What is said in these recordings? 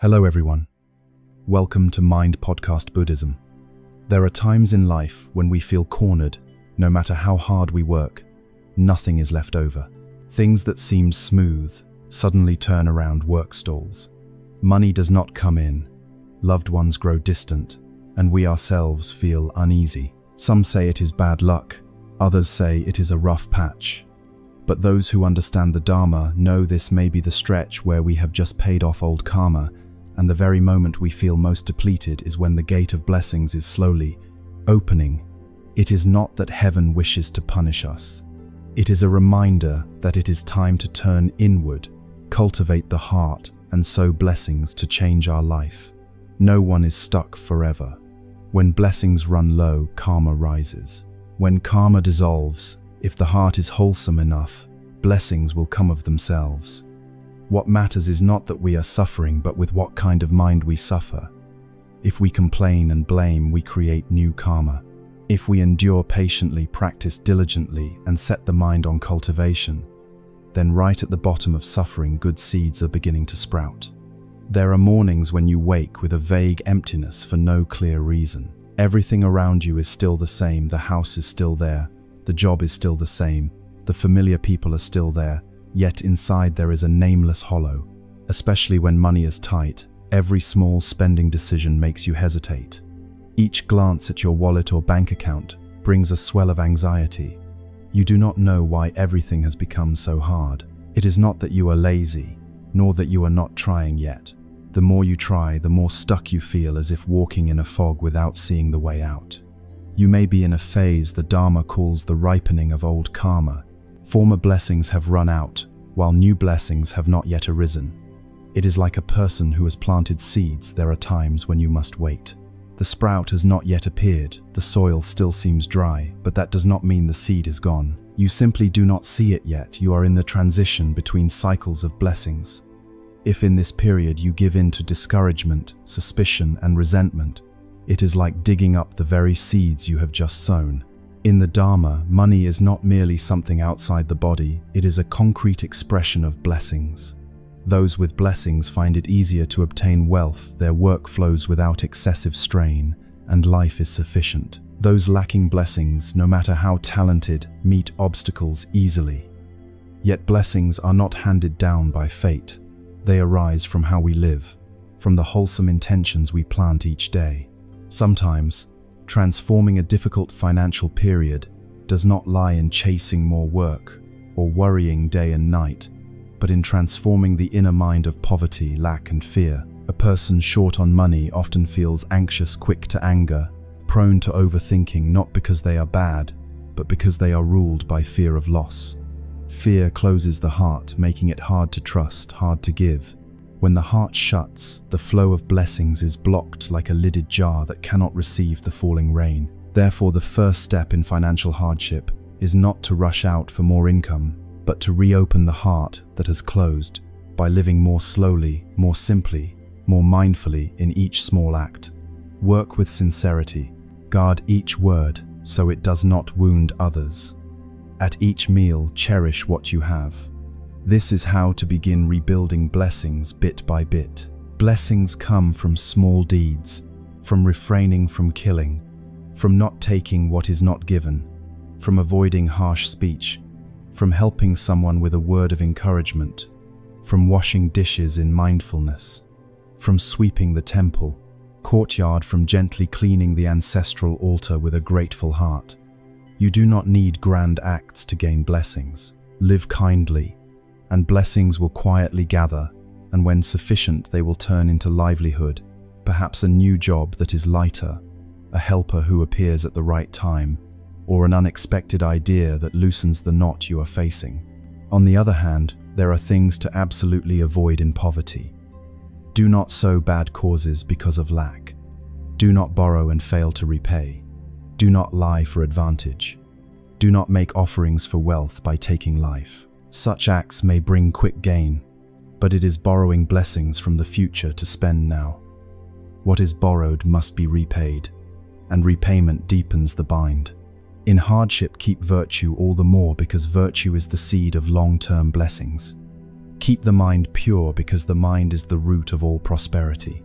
Hello everyone. Welcome to Mind Podcast Buddhism. There are times in life when we feel cornered. No matter how hard we work, nothing is left over. Things that seemed smooth suddenly turn around work stalls. Money does not come in, loved ones grow distant, and we ourselves feel uneasy. Some say it is bad luck, others say it is a rough patch. But those who understand the Dharma know this may be the stretch where we have just paid off old karma, and the very moment we feel most depleted is when the gate of blessings is slowly opening. It is not that heaven wishes to punish us. It is a reminder that it is time to turn inward, cultivate the heart, and sow blessings to change our life. No one is stuck forever. When blessings run low, karma rises. When karma dissolves, if the heart is wholesome enough, blessings will come of themselves. What matters is not that we are suffering, but with what kind of mind we suffer. If we complain and blame, we create new karma. If we endure patiently, practice diligently, and set the mind on cultivation, then right at the bottom of suffering, good seeds are beginning to sprout. There are mornings when you wake with a vague emptiness for no clear reason. Everything around you is still the same, the house is still there, the job is still the same, the familiar people are still there, yet inside there is a nameless hollow. Especially when money is tight, every small spending decision makes you hesitate. Each glance at your wallet or bank account brings a swell of anxiety. You do not know why everything has become so hard. It is not that you are lazy, nor that you are not trying yet. The more you try, the more stuck you feel, as if walking in a fog without seeing the way out. You may be in a phase the Dharma calls the ripening of old karma. Former blessings have run out, while new blessings have not yet arisen. It is like a person who has planted seeds. There are times when you must wait. The sprout has not yet appeared, the soil still seems dry, but that does not mean the seed is gone. You simply do not see it yet. You are in the transition between cycles of blessings. If in this period you give in to discouragement, suspicion, and resentment, it is like digging up the very seeds you have just sown. In the Dharma, money is not merely something outside the body, it is a concrete expression of blessings. Those with blessings find it easier to obtain wealth, their work flows without excessive strain, and life is sufficient. Those lacking blessings, no matter how talented, meet obstacles easily. Yet blessings are not handed down by fate. They arise from how we live, from the wholesome intentions we plant each day. Sometimes, transforming a difficult financial period does not lie in chasing more work or worrying day and night, but in transforming the inner mind of poverty, lack, and fear. A person short on money often feels anxious, quick to anger, prone to overthinking, not because they are bad, but because they are ruled by fear of loss. Fear closes the heart, making it hard to trust, hard to give. When the heart shuts, the flow of blessings is blocked like a lidded jar that cannot receive the falling rain. Therefore, the first step in financial hardship is not to rush out for more income, but to reopen the heart that has closed by living more slowly, more simply, more mindfully in each small act. Work with sincerity. Guard each word so it does not wound others. At each meal, cherish what you have. This is how to begin rebuilding blessings bit by bit. Blessings come from small deeds, from refraining from killing, from not taking what is not given, from avoiding harsh speech, from helping someone with a word of encouragement, from washing dishes in mindfulness, from sweeping the temple, courtyard, from gently cleaning the ancestral altar with a grateful heart. You do not need grand acts to gain blessings. Live kindly, and blessings will quietly gather, and when sufficient they will turn into livelihood, perhaps a new job that is lighter, a helper who appears at the right time, or an unexpected idea that loosens the knot you are facing. On the other hand, there are things to absolutely avoid in poverty. Do not sow bad causes because of lack. Do not borrow and fail to repay. Do not lie for advantage. Do not make offerings for wealth by taking life. Such acts may bring quick gain, but it is borrowing blessings from the future to spend now. What is borrowed must be repaid, and repayment deepens the bind. In hardship, keep virtue all the more because virtue is the seed of long-term blessings. Keep the mind pure because the mind is the root of all prosperity.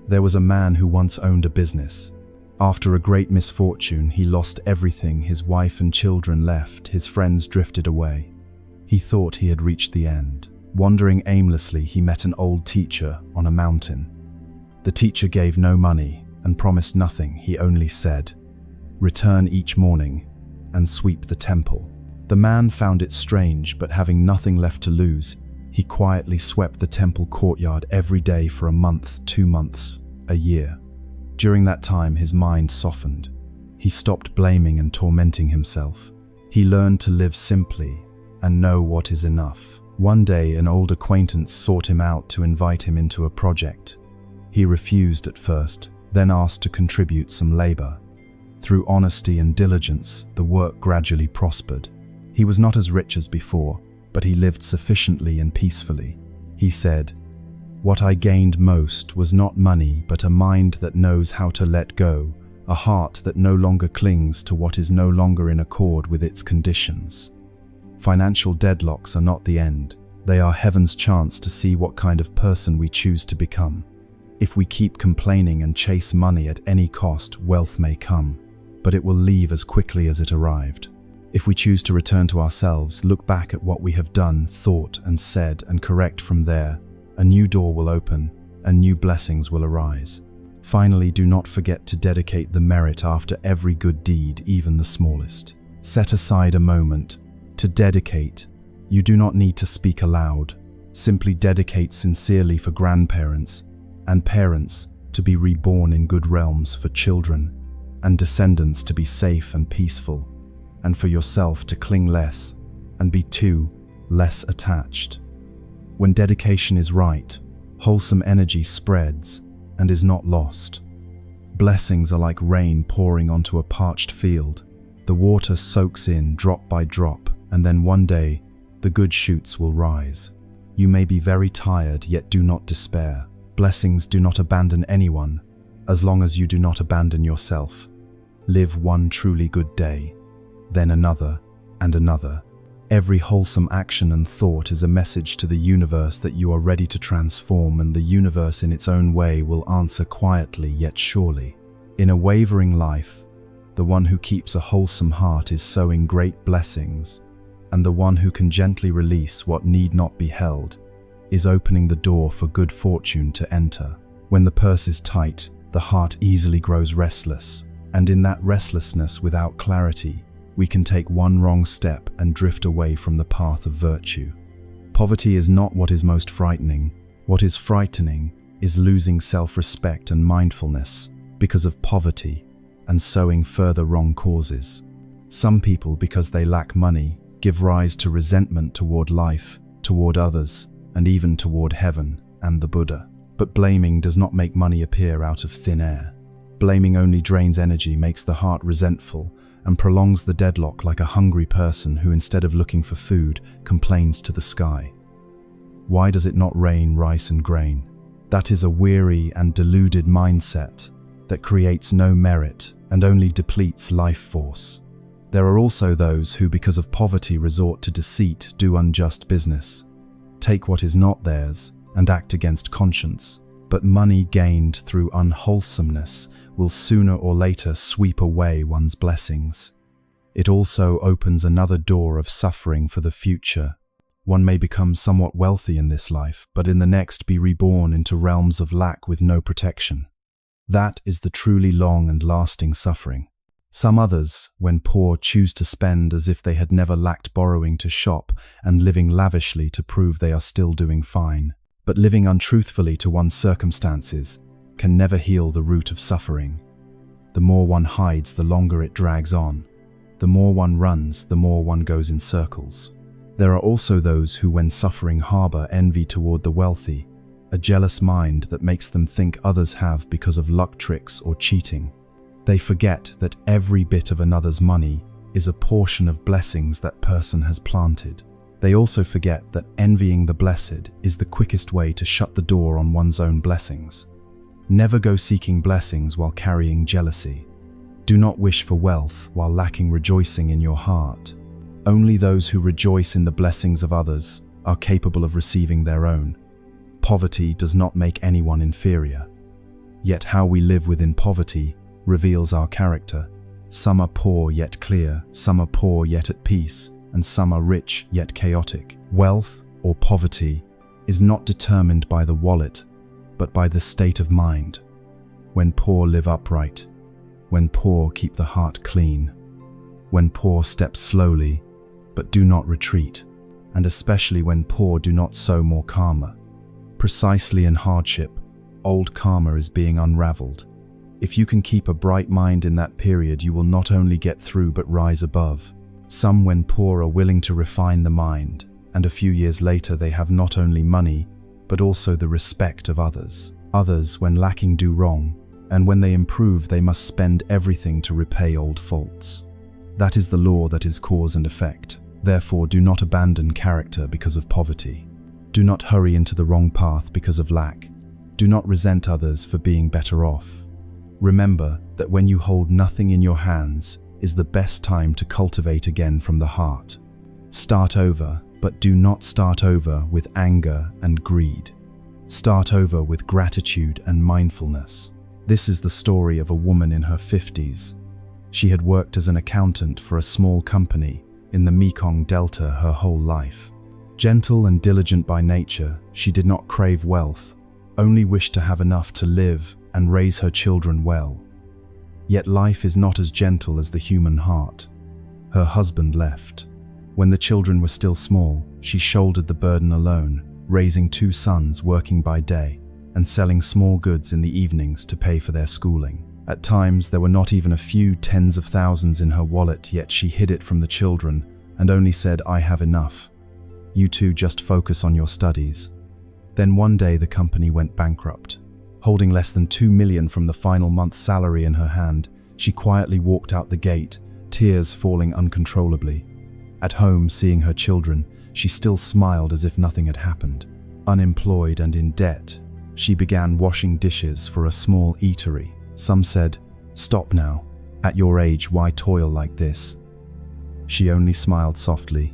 There was a man who once owned a business. After a great misfortune, he lost everything. His wife and children left, his friends drifted away. He thought he had reached the end. Wandering aimlessly, he met an old teacher on a mountain. The teacher gave no money and promised nothing. He only said, "Return each morning and sweep the temple." The man found it strange, but having nothing left to lose, he quietly swept the temple courtyard every day for a month, 2 months, a year. During that time, his mind softened. He stopped blaming and tormenting himself. He learned to live simply and know what is enough. One day, an old acquaintance sought him out to invite him into a project. He refused at first, then asked to contribute some labor. Through honesty and diligence, the work gradually prospered. He was not as rich as before, but he lived sufficiently and peacefully. He said, "What I gained most was not money, but a mind that knows how to let go, a heart that no longer clings to what is no longer in accord with its conditions." Financial deadlocks are not the end. They are heaven's chance to see what kind of person we choose to become. If we keep complaining and chase money at any cost, wealth may come, but it will leave as quickly as it arrived. If we choose to return to ourselves, look back at what we have done, thought, and said, and correct from there, a new door will open, and new blessings will arise. Finally, do not forget to dedicate the merit after every good deed, even the smallest. Set aside a moment to dedicate. You do not need to speak aloud. Simply dedicate sincerely for grandparents and parents to be reborn in good realms, for children and descendants to be safe and peaceful, and for yourself to cling less and be too less attached. When dedication is right, wholesome energy spreads and is not lost. Blessings are like rain pouring onto a parched field. The water soaks in drop by drop, and then one day, the good shoots will rise. You may be very tired, yet do not despair. Blessings do not abandon anyone, as long as you do not abandon yourself. Live one truly good day, then another and another. Every wholesome action and thought is a message to the universe that you are ready to transform, and the universe in its own way will answer quietly yet surely. In a wavering life, the one who keeps a wholesome heart is sowing great blessings, and the one who can gently release what need not be held is opening the door for good fortune to enter. When the purse is tight, the heart easily grows restless, and in that restlessness, without clarity, we can take one wrong step and drift away from the path of virtue. Poverty is not what is most frightening. What is frightening is losing self-respect and mindfulness because of poverty and sowing further wrong causes. Some people, because they lack money, give rise to resentment toward life, toward others, and even toward heaven and the Buddha. But blaming does not make money appear out of thin air. Blaming only drains energy, makes the heart resentful, and prolongs the deadlock like a hungry person who, instead of looking for food, complains to the sky. Why does it not rain rice and grain? That is a weary and deluded mindset that creates no merit and only depletes life force. There are also those who, because of poverty, resort to deceit, do unjust business, take what is not theirs, and act against conscience. But money gained through unwholesomeness will sooner or later sweep away one's blessings. It also opens another door of suffering for the future. One may become somewhat wealthy in this life, but in the next be reborn into realms of lack with no protection. That is the truly long and lasting suffering. Some others, when poor, choose to spend as if they had never lacked, borrowing to shop and living lavishly to prove they are still doing fine. But living untruthfully to one's circumstances can never heal the root of suffering. The more one hides, the longer it drags on. The more one runs, the more one goes in circles. There are also those who, when suffering, harbor envy toward the wealthy, a jealous mind that makes them think others have because of luck tricks or cheating. They forget that every bit of another's money is a portion of blessings that person has planted. They also forget that envying the blessed is the quickest way to shut the door on one's own blessings. Never go seeking blessings while carrying jealousy. Do not wish for wealth while lacking rejoicing in your heart. Only those who rejoice in the blessings of others are capable of receiving their own. Poverty does not make anyone inferior. Yet how we live within poverty reveals our character. Some are poor yet clear, some are poor yet at peace, and some are rich yet chaotic. Wealth or poverty is not determined by the wallet, but by the state of mind. When poor live upright, when poor keep the heart clean, when poor step slowly, but do not retreat, and especially when poor do not sow more karma. Precisely in hardship, old karma is being unraveled. If you can keep a bright mind in that period, you will not only get through but rise above. Some, when poor, are willing to refine the mind, and a few years later they have not only money, but also the respect of others. Others, when lacking, do wrong, and when they improve they must spend everything to repay old faults. That is the law that is cause and effect. Therefore, do not abandon character because of poverty. Do not hurry into the wrong path because of lack. Do not resent others for being better off. Remember that when you hold nothing in your hands is the best time to cultivate again from the heart. Start over, but do not start over with anger and greed. Start over with gratitude and mindfulness. This is the story of a woman in her 50s. She had worked as an accountant for a small company in the Mekong Delta her whole life. Gentle and diligent by nature, she did not crave wealth, only wished to have enough to live and raise her children well. Yet life is not as gentle as the human heart. Her husband left. When the children were still small, she shouldered the burden alone, raising 2 sons, working by day and selling small goods in the evenings to pay for their schooling. At times there were not even a few tens of thousands in her wallet, yet she hid it from the children and only said, "I have enough. You two just focus on your studies." Then one day the company went bankrupt. Holding less than 2 million from the final month's salary in her hand, she quietly walked out the gate, tears falling uncontrollably. At home, seeing her children, she still smiled as if nothing had happened. Unemployed and in debt, she began washing dishes for a small eatery. Some said, "Stop now. At your age, why toil like this?" She only smiled softly.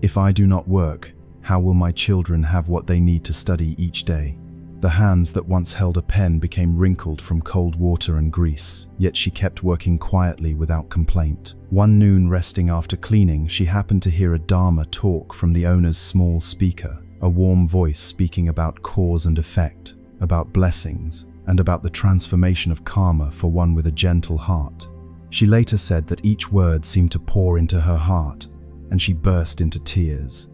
"If I do not work, how will my children have what they need to study each day?" The hands that once held a pen became wrinkled from cold water and grease, yet she kept working quietly without complaint. One noon, resting after cleaning, she happened to hear a Dharma talk from the owner's small speaker, a warm voice speaking about cause and effect, about blessings, and about the transformation of karma for one with a gentle heart. She later said that each word seemed to pour into her heart, and she burst into tears.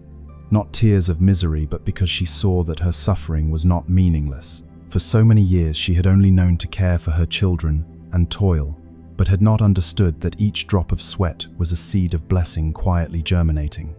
Not tears of misery, but because she saw that her suffering was not meaningless. For so many years she had only known to care for her children and toil, but had not understood that each drop of sweat was a seed of blessing quietly germinating.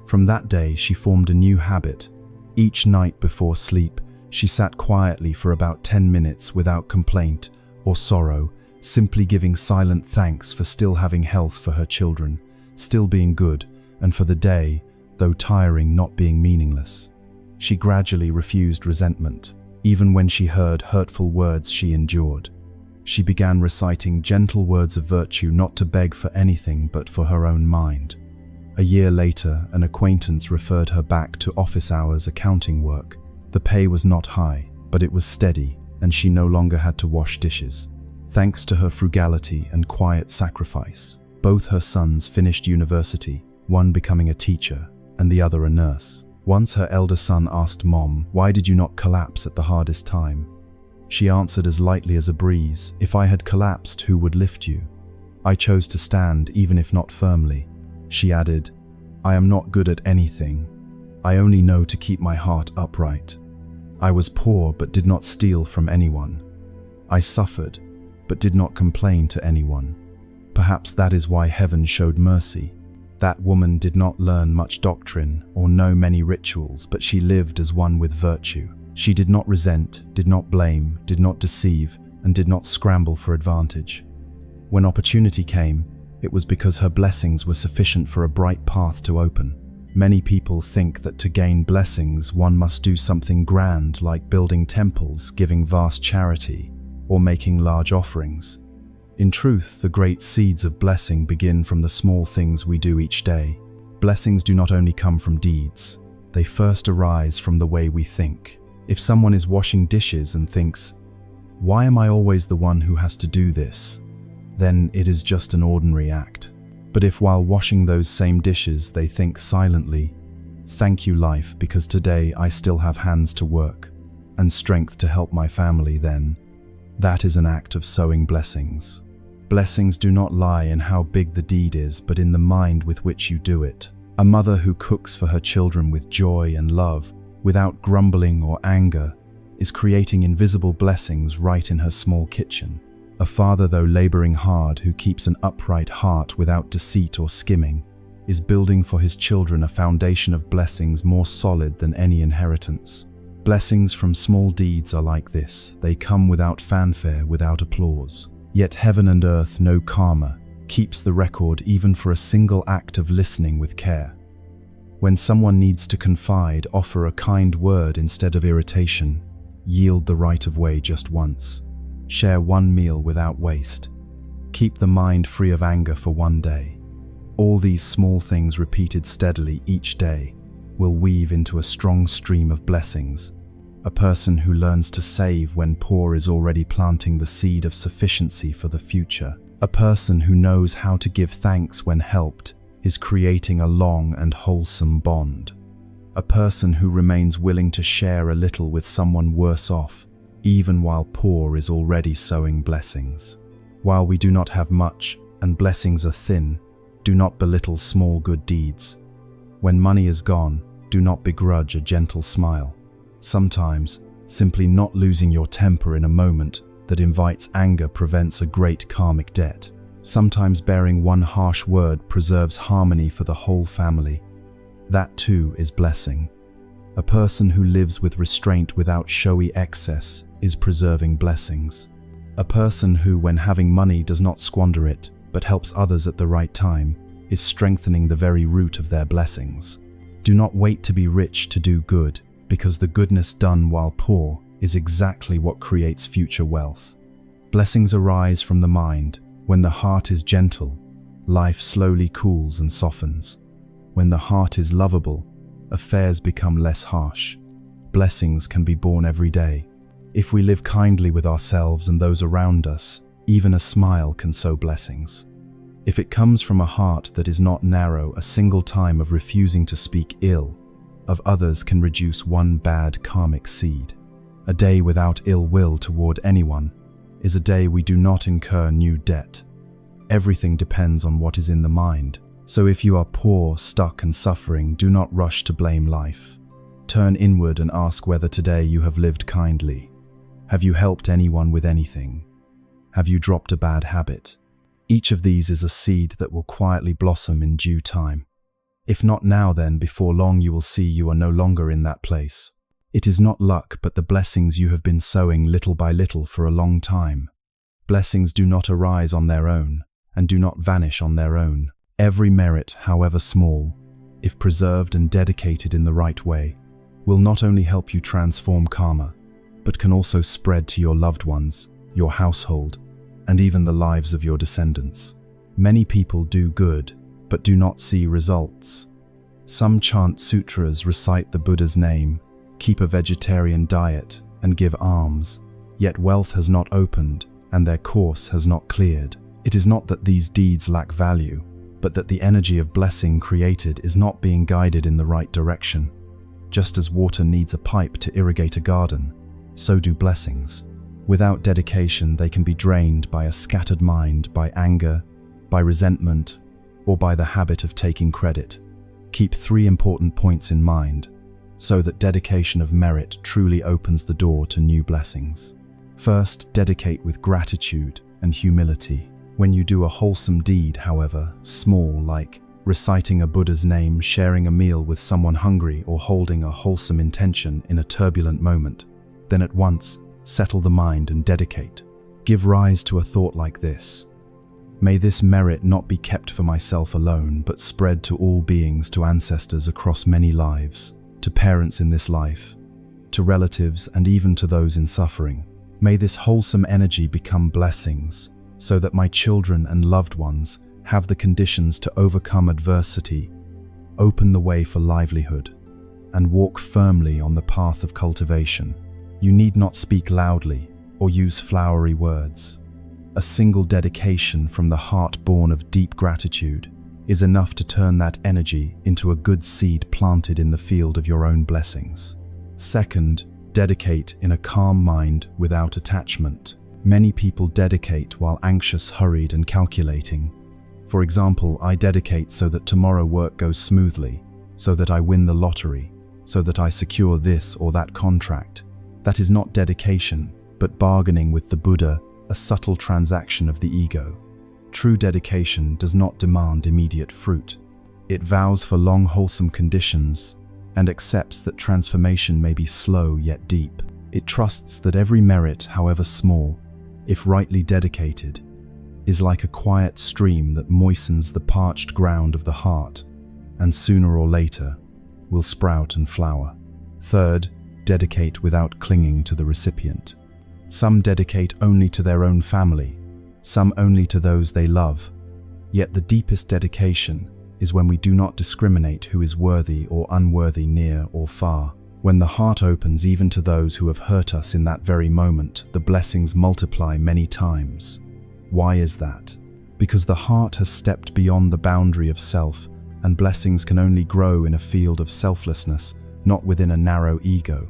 From that day she formed a new habit. Each night before sleep, she sat quietly for about 10 minutes without complaint or sorrow, simply giving silent thanks for still having health, for her children, still being good, and for the day, though tiring, not being meaningless. She gradually refused resentment. Even when she heard hurtful words, she endured. She began reciting gentle words of virtue, not to beg for anything but for her own mind. A year later, an acquaintance referred her back to office hours accounting work. The pay was not high, but it was steady, and she no longer had to wash dishes. Thanks to her frugality and quiet sacrifice, both her sons finished university, one becoming a teacher and the other a nurse. Once her elder son asked Mom, "Why did you not collapse at the hardest time?" She answered as lightly as a breeze, "If I had collapsed, who would lift you? I chose to stand, even if not firmly." She added, "I am not good at anything. I only know to keep my heart upright. I was poor but did not steal from anyone. I suffered but did not complain to anyone. Perhaps that is why heaven showed mercy. That woman did not learn much doctrine or know many rituals, but she lived as one with virtue. She did not resent, did not blame, did not deceive, and did not scramble for advantage. When opportunity came, it was because her blessings were sufficient for a bright path to open. Many people think that to gain blessings, one must do something grand, like building temples, giving vast charity, or making large offerings. In truth, the great seeds of blessing begin from the small things we do each day. Blessings do not only come from deeds, they first arise from the way we think. If someone is washing dishes and thinks, "Why am I always the one who has to do this?" then it is just an ordinary act. But if while washing those same dishes they think silently, "Thank you, life, because today I still have hands to work and strength to help my family," then that is an act of sowing blessings. Blessings do not lie in how big the deed is, but in the mind with which you do it. A mother who cooks for her children with joy and love, without grumbling or anger, is creating invisible blessings right in her small kitchen. A father, though laboring hard, who keeps an upright heart without deceit or skimming, is building for his children a foundation of blessings more solid than any inheritance. Blessings from small deeds are like this. They come without fanfare, without applause. Yet heaven and earth know karma keeps the record even for a single act of listening with care. When someone needs to confide, offer a kind word instead of irritation. Yield the right of way just once. Share one meal without waste. Keep the mind free of anger for one day. All these small things repeated steadily each day will weave into a strong stream of blessings. A person who learns to save when poor is already planting the seed of sufficiency for the future. A person who knows how to give thanks when helped is creating a long and wholesome bond. A person who remains willing to share a little with someone worse off, even while poor, is already sowing blessings. While we do not have much and blessings are thin, do not belittle small good deeds. When money is gone, do not begrudge a gentle smile. Sometimes, simply not losing your temper in a moment that invites anger prevents a great karmic debt. Sometimes bearing one harsh word preserves harmony for the whole family. That too is blessing. A person who lives with restraint without showy excess is preserving blessings. A person who, when having money, does not squander it, but helps others at the right time, is strengthening the very root of their blessings. Do not wait to be rich to do good, because the goodness done while poor is exactly what creates future wealth. Blessings arise from the mind. When the heart is gentle, life slowly cools and softens. When the heart is lovable, affairs become less harsh. Blessings can be born every day. If we live kindly with ourselves and those around us, even a smile can sow blessings. If it comes from a heart that is not narrow, a single time of refusing to speak ill of others can reduce one bad karmic seed. A day without ill will toward anyone is a day we do not incur new debt. Everything depends on what is in the mind. So if you are poor, stuck and suffering, do not rush to blame life. Turn inward and ask whether today you have lived kindly. Have you helped anyone with anything? Have you dropped a bad habit? Each of these is a seed that will quietly blossom in due time. If not now, then before long you will see you are no longer in that place. It is not luck, but the blessings you have been sowing little by little for a long time. Blessings do not arise on their own, and do not vanish on their own. Every merit, however small, if preserved and dedicated in the right way, will not only help you transform karma, but can also spread to your loved ones, your household, and even the lives of your descendants. Many people do good, but do not see results. Some chant sutras, recite the Buddha's name, keep a vegetarian diet, and give alms, yet wealth has not opened and their course has not cleared. It is not that these deeds lack value, but that the energy of blessing created is not being guided in the right direction. Just as water needs a pipe to irrigate a garden, so do blessings. Without dedication, they can be drained by a scattered mind, by anger, by resentment, or by the habit of taking credit. Keep 3 important points in mind, so that dedication of merit truly opens the door to new blessings. First, dedicate with gratitude and humility. When you do a wholesome deed, however small, like reciting a Buddha's name, sharing a meal with someone hungry, or holding a wholesome intention in a turbulent moment, then at once settle the mind and dedicate. Give rise to a thought like this: may this merit not be kept for myself alone, but spread to all beings, to ancestors across many lives, to parents in this life, to relatives, and even to those in suffering. May this wholesome energy become blessings, so that my children and loved ones have the conditions to overcome adversity, open the way for livelihood, and walk firmly on the path of cultivation. You need not speak loudly or use flowery words. A single dedication from the heart born of deep gratitude is enough to turn that energy into a good seed planted in the field of your own blessings. Second, dedicate in a calm mind without attachment. Many people dedicate while anxious, hurried, and calculating. For example, I dedicate so that tomorrow work goes smoothly, so that I win the lottery, so that I secure this or that contract. That is not dedication, but bargaining with the Buddha, a subtle transaction of the ego. True dedication does not demand immediate fruit. It vows for long, wholesome conditions and accepts that transformation may be slow yet deep. It trusts that every merit, however small, if rightly dedicated, is like a quiet stream that moistens the parched ground of the heart and sooner or later will sprout and flower. Third, dedicate without clinging to the recipient. Some dedicate only to their own family, some only to those they love. Yet the deepest dedication is when we do not discriminate who is worthy or unworthy, near or far. When the heart opens even to those who have hurt us in that very moment, the blessings multiply many times. Why is that? Because the heart has stepped beyond the boundary of self, and blessings can only grow in a field of selflessness, not within a narrow ego.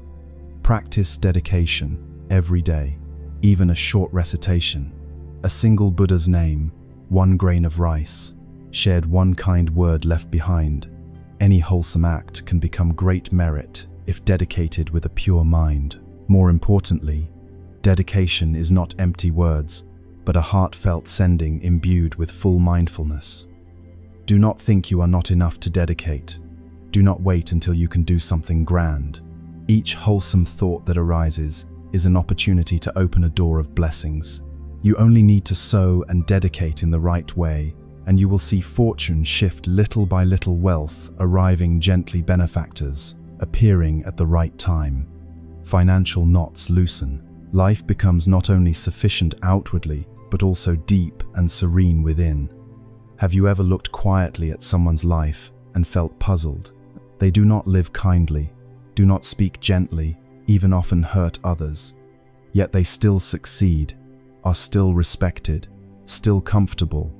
Practice dedication every day, even a short recitation, a single Buddha's name, one grain of rice, shared one kind word left behind. Any wholesome act can become great merit if dedicated with a pure mind. More importantly, dedication is not empty words, but a heartfelt sending imbued with full mindfulness. Do not think you are not enough to dedicate. Do not wait until you can do something grand. Each wholesome thought that arises is an opportunity to open a door of blessings. You only need to sow and dedicate in the right way, and you will see fortune shift little by little, wealth arriving gently, benefactors appearing at the right time. Financial knots loosen. Life becomes not only sufficient outwardly, but also deep and serene within. Have you ever looked quietly at someone's life and felt puzzled? They do not live kindly, do not speak gently, even often hurt others. Yet they still succeed, are still respected, still comfortable,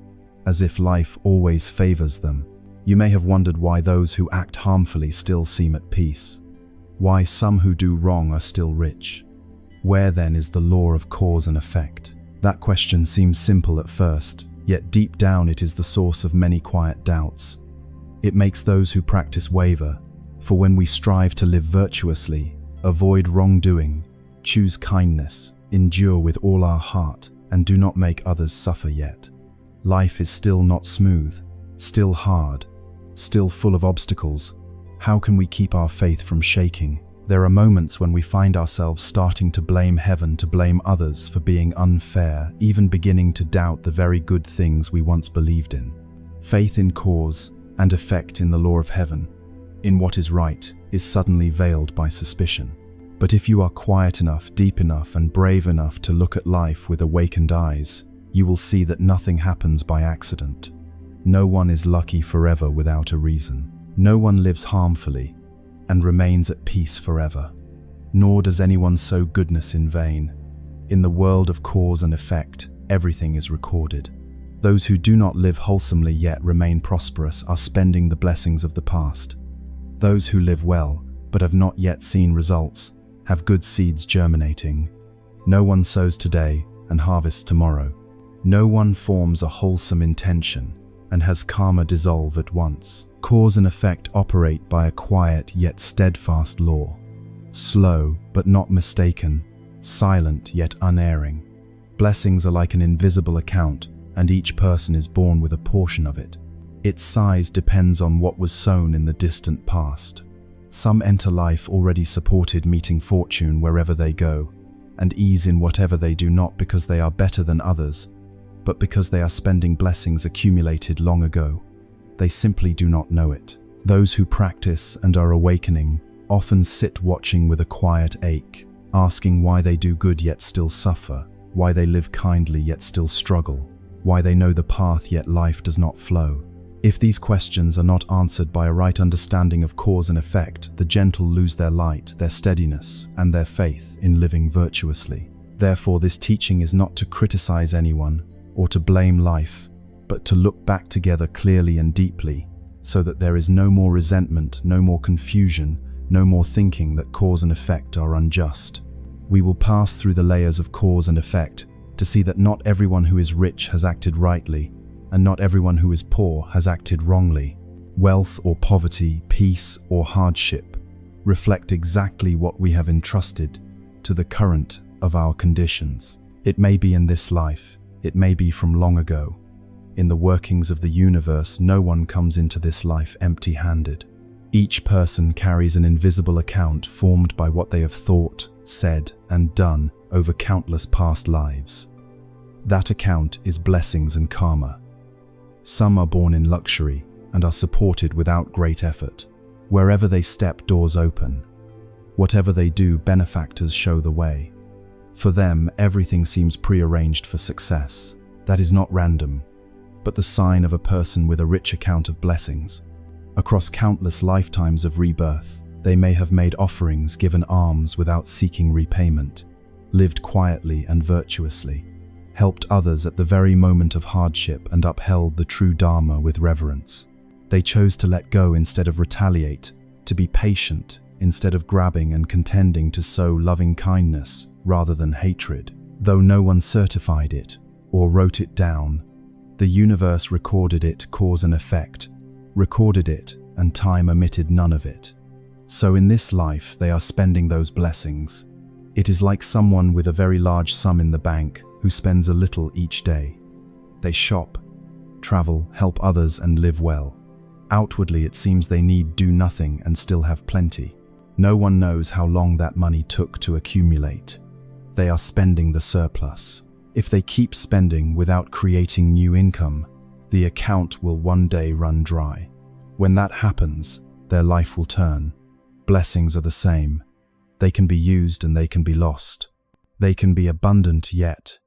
as if life always favors them. You may have wondered why those who act harmfully still seem at peace. Why some who do wrong are still rich. Where then is the law of cause and effect? That question seems simple at first, yet deep down it is the source of many quiet doubts. It makes those who practice waver, for when we strive to live virtuously, avoid wrongdoing, choose kindness, endure with all our heart, and do not make others suffer yet, life is still not smooth, still hard, still full of obstacles. How can we keep our faith from shaking? There are moments when we find ourselves starting to blame heaven, to blame others for being unfair, even beginning to doubt the very good things we once believed in. Faith in cause and effect, in the law of heaven, in what is right, is suddenly veiled by suspicion. But if you are quiet enough, deep enough, and brave enough to look at life with awakened eyes, you will see that nothing happens by accident. No one is lucky forever without a reason. No one lives harmfully and remains at peace forever. Nor does anyone sow goodness in vain. In the world of cause and effect, everything is recorded. Those who do not live wholesomely yet remain prosperous are spending the blessings of the past. Those who live well, but have not yet seen results, have good seeds germinating. No one sows today and harvests tomorrow. No one forms a wholesome intention and has karma dissolve at once. Cause and effect operate by a quiet yet steadfast law. Slow but not mistaken, silent yet unerring. Blessings are like an invisible account, and each person is born with a portion of it. Its size depends on what was sown in the distant past. Some enter life already supported, meeting fortune wherever they go, and ease in whatever they do, not because they are better than others, but because they are spending blessings accumulated long ago. They simply do not know it. Those who practice and are awakening often sit watching with a quiet ache, asking why they do good yet still suffer, why they live kindly yet still struggle, why they know the path yet life does not flow. If these questions are not answered by a right understanding of cause and effect, the gentle lose their light, their steadiness, and their faith in living virtuously. Therefore, this teaching is not to criticize anyone or to blame life, but to look back together clearly and deeply, so that there is no more resentment, no more confusion, no more thinking that cause and effect are unjust. We will pass through the layers of cause and effect to see that not everyone who is rich has acted rightly, and not everyone who is poor has acted wrongly. Wealth or poverty, peace or hardship reflect exactly what we have entrusted to the current of our conditions. It may be in this life, it may be from long ago. In the workings of the universe, no one comes into this life empty-handed. Each person carries an invisible account formed by what they have thought, said, and done over countless past lives. That account is blessings and karma. Some are born in luxury and are supported without great effort. Wherever they step, doors open. Whatever they do, benefactors show the way. For them, everything seems prearranged for success. That is not random, but the sign of a person with a rich account of blessings. Across countless lifetimes of rebirth, they may have made offerings, given alms without seeking repayment, lived quietly and virtuously, helped others at the very moment of hardship, and upheld the true Dharma with reverence. They chose to let go instead of retaliate, to be patient instead of grabbing, and contending to sow loving kindness rather than hatred. Though no one certified it or wrote it down, the universe recorded it, cause and effect, recorded it, and time omitted none of it. So in this life they are spending those blessings. It is like someone with a very large sum in the bank who spends a little each day. They shop, travel, help others, and live well. Outwardly it seems they need do nothing and still have plenty. No one knows how long that money took to accumulate. They are spending the surplus. If they keep spending without creating new income, the account will one day run dry. When that happens, their life will turn. Blessings are the same. They can be used and they can be lost. They can be abundant, yet,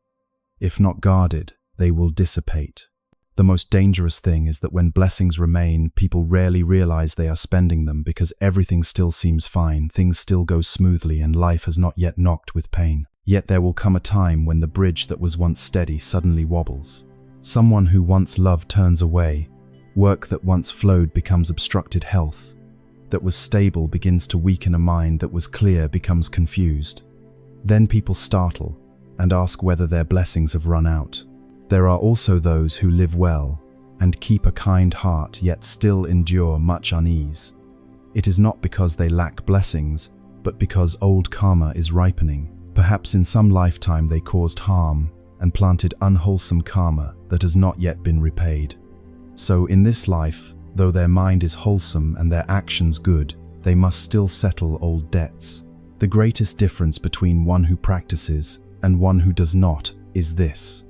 if not guarded, they will dissipate. The most dangerous thing is that when blessings remain, people rarely realize they are spending them because everything still seems fine, things still go smoothly, and life has not yet knocked with pain. Yet there will come a time when the bridge that was once steady suddenly wobbles. Someone who once loved turns away. Work that once flowed becomes obstructed. Health that was stable begins to weaken. A mind that was clear becomes confused. Then people startle and ask whether their blessings have run out. There are also those who live well and keep a kind heart, yet still endure much unease. It is not because they lack blessings, but because old karma is ripening. Perhaps in some lifetime they caused harm and planted unwholesome karma that has not yet been repaid. So in this life, though their mind is wholesome and their actions good, they must still settle old debts. The greatest difference between one who practices and one who does not is this: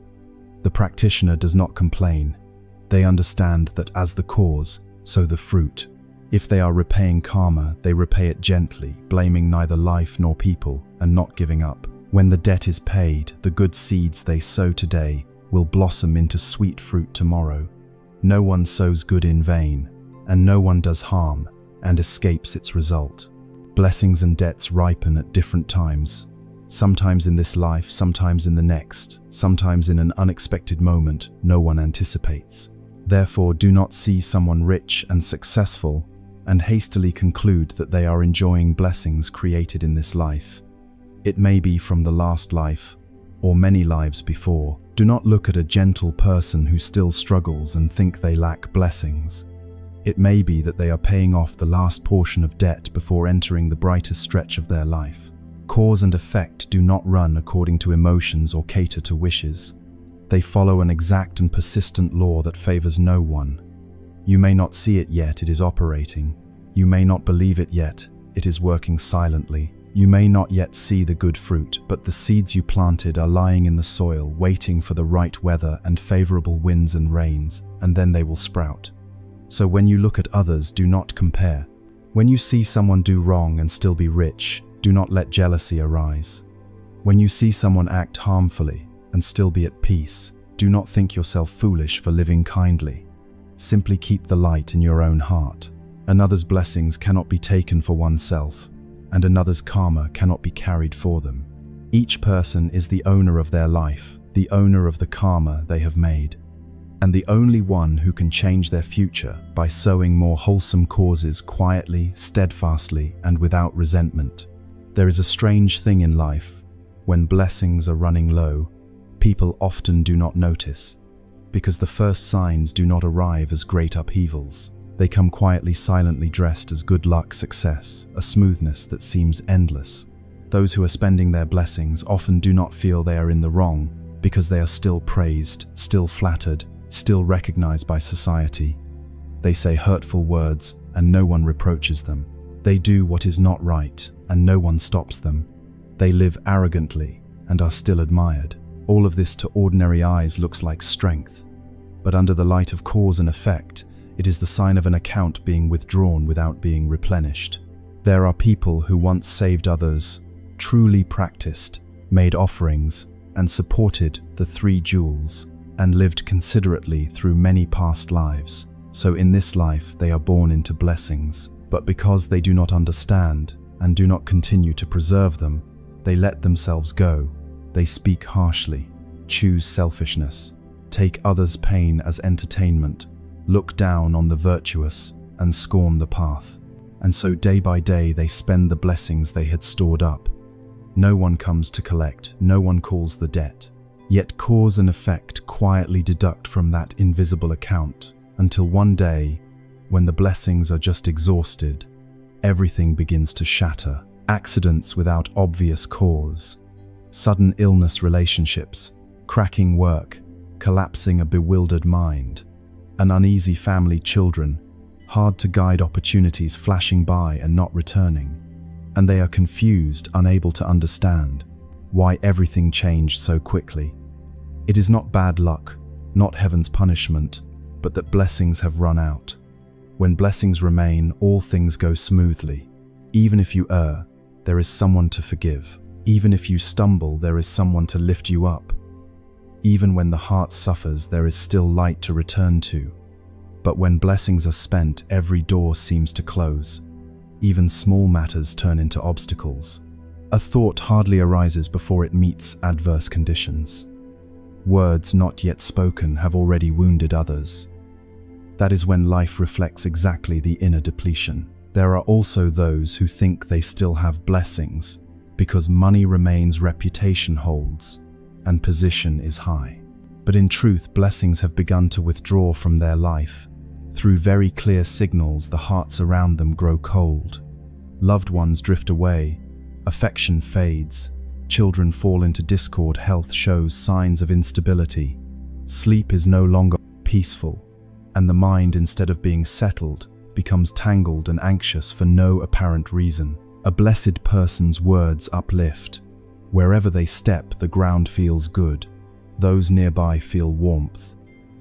the practitioner does not complain. They understand that as the cause, so the fruit. If they are repaying karma, they repay it gently, blaming neither life nor people, and not giving up. When the debt is paid, the good seeds they sow today will blossom into sweet fruit tomorrow. No one sows good in vain, and no one does harm and escapes its result. Blessings and debts ripen at different times, sometimes in this life, sometimes in the next, sometimes in an unexpected moment no one anticipates. Therefore, do not see someone rich and successful and hastily conclude that they are enjoying blessings created in this life. It may be from the last life, or many lives before. Do not look at a gentle person who still struggles and think they lack blessings. It may be that they are paying off the last portion of debt before entering the brightest stretch of their life. Cause and effect do not run according to emotions or cater to wishes. They follow an exact and persistent law that favors no one. You may not see it yet, it is operating. You may not believe it yet, it is working silently. You may not yet see the good fruit, but the seeds you planted are lying in the soil, waiting for the right weather and favorable winds and rains, and then they will sprout. So when you look at others, do not compare. When you see someone do wrong and still be rich, do not let jealousy arise. When you see someone act harmfully and still be at peace, do not think yourself foolish for living kindly. Simply keep the light in your own heart. Another's blessings cannot be taken for oneself, and another's karma cannot be carried for them. Each person is the owner of their life, the owner of the karma they have made, and the only one who can change their future by sowing more wholesome causes quietly, steadfastly, and without resentment. There is a strange thing in life. When blessings are running low, people often do not notice, because the first signs do not arrive as great upheavals. They come quietly, silently dressed as good luck, success, a smoothness that seems endless. Those who are spending their blessings often do not feel they are in the wrong, because they are still praised, still flattered, still recognized by society. They say hurtful words and no one reproaches them. They do what is not right and no one stops them. They live arrogantly and are still admired. All of this to ordinary eyes looks like strength, but under the light of cause and effect, it is the sign of an account being withdrawn without being replenished. There are people who once saved others, truly practiced, made offerings, and supported the three jewels, and lived considerately through many past lives. So in this life they are born into blessings, but because they do not understand and do not continue to preserve them, they let themselves go. They speak harshly, choose selfishness, take others' pain as entertainment, look down on the virtuous, and scorn the path. And so day by day they spend the blessings they had stored up. No one comes to collect, no one calls the debt. Yet cause and effect quietly deduct from that invisible account, until one day, when the blessings are just exhausted, everything begins to shatter. Accidents without obvious cause, sudden illness, relationships, cracking work, collapsing a bewildered mind, an uneasy family, children, hard to guide opportunities flashing by and not returning. And they are confused, unable to understand why everything changed so quickly. It is not bad luck, not heaven's punishment, but that blessings have run out. When blessings remain, all things go smoothly. Even if you err, there is someone to forgive. Even if you stumble, there is someone to lift you up. Even when the heart suffers, there is still light to return to. But when blessings are spent, every door seems to close. Even small matters turn into obstacles. A thought hardly arises before it meets adverse conditions. Words not yet spoken have already wounded others. That is when life reflects exactly the inner depletion. There are also those who think they still have blessings because money remains, reputation holds, and position is high. But in truth, blessings have begun to withdraw from their life. Through very clear signals, the hearts around them grow cold. Loved ones drift away, affection fades, children fall into discord, health shows signs of instability, sleep is no longer peaceful, and the mind, instead of being settled, becomes tangled and anxious for no apparent reason. A blessed person's words uplift. Wherever they step, the ground feels good. Those nearby feel warmth.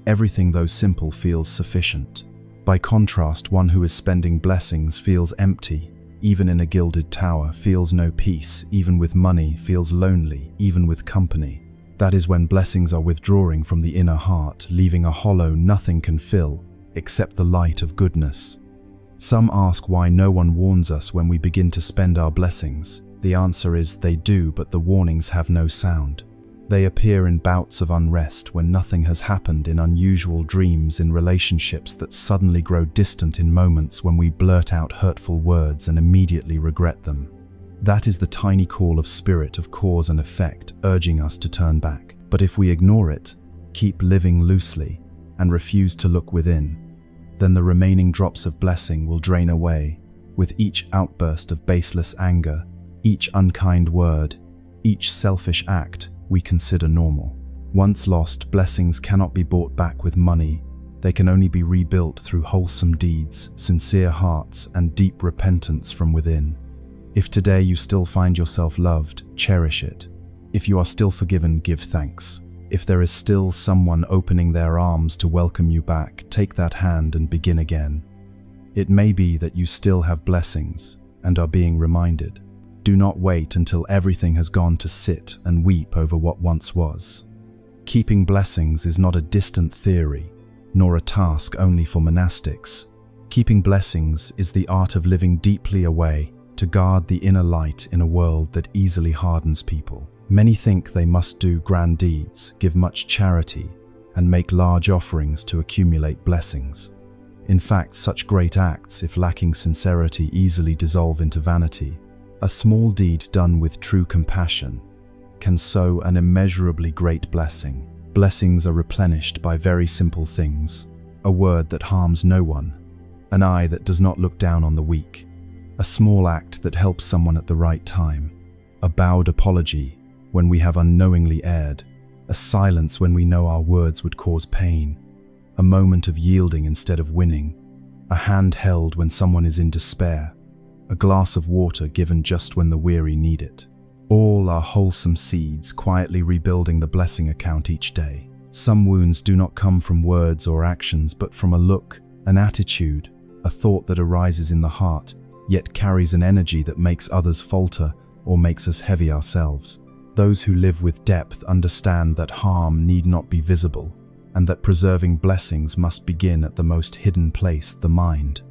Everything, though simple, feels sufficient. By contrast, one who is spending blessings feels empty, even in a gilded tower, feels no peace, even with money, feels lonely, even with company. That is when blessings are withdrawing from the inner heart, leaving a hollow nothing can fill, except the light of goodness. Some ask why no one warns us when we begin to spend our blessings. The answer is they do, but the warnings have no sound. They appear in bouts of unrest when nothing has happened, in unusual dreams, in relationships that suddenly grow distant, in moments when we blurt out hurtful words and immediately regret them. That is the tiny call of spirit, of cause and effect, urging us to turn back. But if we ignore it, keep living loosely, and refuse to look within, then the remaining drops of blessing will drain away with each outburst of baseless anger, each unkind word, each selfish act we consider normal. Once lost, blessings cannot be bought back with money. They can only be rebuilt through wholesome deeds, sincere hearts, and deep repentance from within. If today you still find yourself loved, cherish it. If you are still forgiven, give thanks. If there is still someone opening their arms to welcome you back, take that hand and begin again. It may be that you still have blessings and are being reminded. Do not wait until everything has gone to sit and weep over what once was. Keeping blessings is not a distant theory, nor a task only for monastics. Keeping blessings is the art of living deeply away to guard the inner light in a world that easily hardens people. Many think they must do grand deeds, give much charity, and make large offerings to accumulate blessings. In fact, such great acts, if lacking sincerity, easily dissolve into vanity. A small deed done with true compassion can sow an immeasurably great blessing. Blessings are replenished by very simple things: a word that harms no one, an eye that does not look down on the weak, a small act that helps someone at the right time, a bowed apology when we have unknowingly erred, a silence when we know our words would cause pain, a moment of yielding instead of winning, a hand held when someone is in despair, a glass of water given just when the weary need it. All are wholesome seeds quietly rebuilding the blessing account each day. Some wounds do not come from words or actions, but from a look, an attitude, a thought that arises in the heart, yet carries an energy that makes others falter or makes us heavy ourselves. Those who live with depth understand that harm need not be visible, and that preserving blessings must begin at the most hidden place, the mind.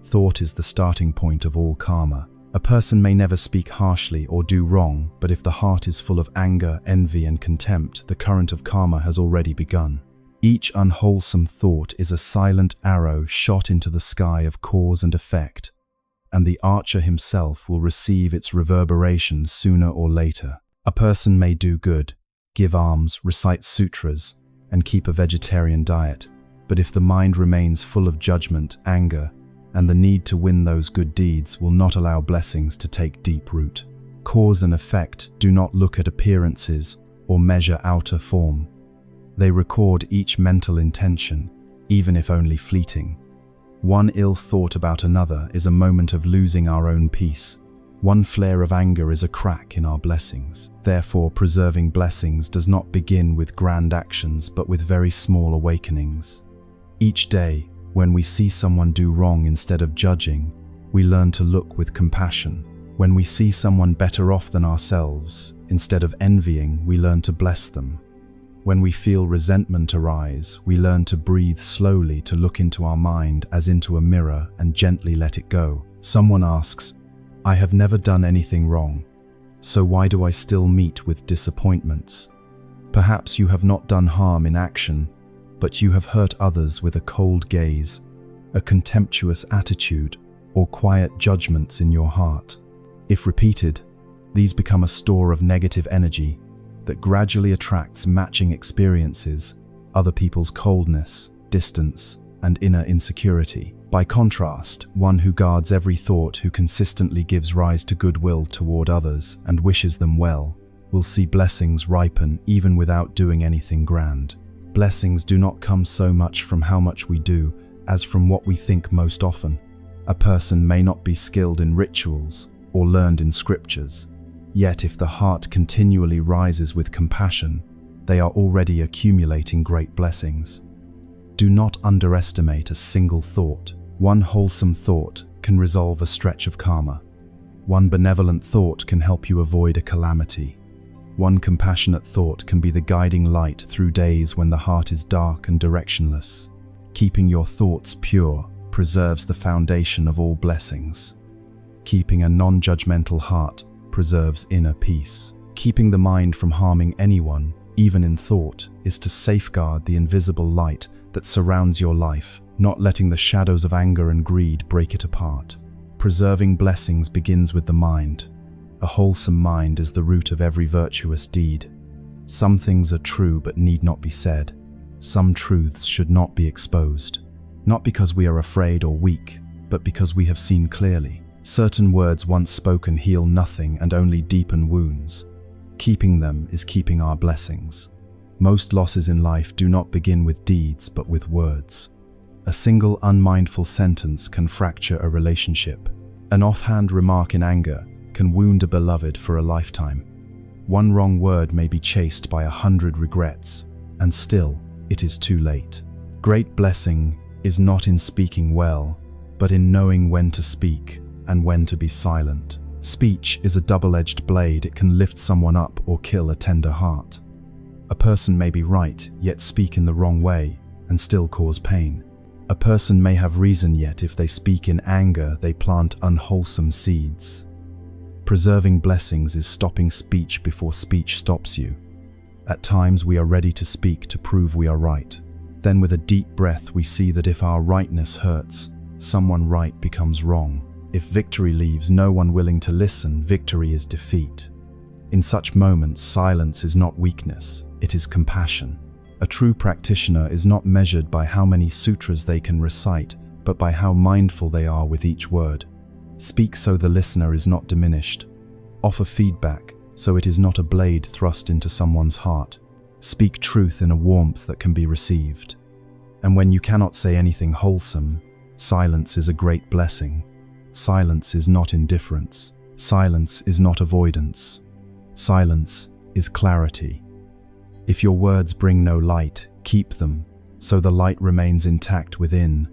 Thought is the starting point of all karma. A person may never speak harshly or do wrong, but if the heart is full of anger, envy, and contempt, the current of karma has already begun. Each unwholesome thought is a silent arrow shot into the sky of cause and effect, and the archer himself will receive its reverberation sooner or later. A person may do good, give alms, recite sutras, and keep a vegetarian diet, but if the mind remains full of judgment, anger, and the need to win those good deeds, will not allow blessings to take deep root. Cause and effect do not look at appearances or measure outer form. They record each mental intention, even if only fleeting. One ill thought about another is a moment of losing our own peace. One flare of anger is a crack in our blessings. Therefore, preserving blessings does not begin with grand actions, but with very small awakenings. Each day, when we see someone do wrong, instead of judging, we learn to look with compassion. When we see someone better off than ourselves, instead of envying, we learn to bless them. When we feel resentment arise, we learn to breathe slowly, to look into our mind as into a mirror and gently let it go. Someone asks, "I have never done anything wrong, so why do I still meet with disappointments?" Perhaps you have not done harm in action, but you have hurt others with a cold gaze, a contemptuous attitude, or quiet judgments in your heart. If repeated, these become a store of negative energy that gradually attracts matching experiences, other people's coldness, distance, and inner insecurity. By contrast, one who guards every thought, who consistently gives rise to goodwill toward others and wishes them well, will see blessings ripen even without doing anything grand. Blessings do not come so much from how much we do as from what we think most often. A person may not be skilled in rituals or learned in scriptures, yet if the heart continually rises with compassion, they are already accumulating great blessings. Do not underestimate a single thought. One wholesome thought can resolve a stretch of karma. One benevolent thought can help you avoid a calamity. One compassionate thought can be the guiding light through days when the heart is dark and directionless. Keeping your thoughts pure preserves the foundation of all blessings. Keeping a non-judgmental heart preserves inner peace. Keeping the mind from harming anyone, even in thought, is to safeguard the invisible light that surrounds your life, not letting the shadows of anger and greed break it apart. Preserving blessings begins with the mind. A wholesome mind is the root of every virtuous deed. Some things are true but need not be said. Some truths should not be exposed. Not because we are afraid or weak, but because we have seen clearly. Certain words once spoken heal nothing and only deepen wounds. Keeping them is keeping our blessings. Most losses in life do not begin with deeds but with words. A single unmindful sentence can fracture a relationship. An offhand remark in anger can wound a beloved for a lifetime. One wrong word may be chased by 100 regrets, and still it is too late. Great blessing is not in speaking well, but in knowing when to speak and when to be silent. Speech is a double-edged blade. It can lift someone up or kill a tender heart. A person may be right, yet speak in the wrong way, and still cause pain. A person may have reason, yet if they speak in anger, they plant unwholesome seeds. Preserving blessings is stopping speech before speech stops you. At times we are ready to speak to prove we are right. Then with a deep breath we see that if our rightness hurts, someone right becomes wrong. If victory leaves no one willing to listen, victory is defeat. In such moments, silence is not weakness, it is compassion. A true practitioner is not measured by how many sutras they can recite, but by how mindful they are with each word. Speak so the listener is not diminished. Offer feedback so it is not a blade thrust into someone's heart. Speak truth in a warmth that can be received. And when you cannot say anything wholesome, silence is a great blessing. Silence is not indifference. Silence is not avoidance. Silence is clarity. If your words bring no light, keep them, so the light remains intact within.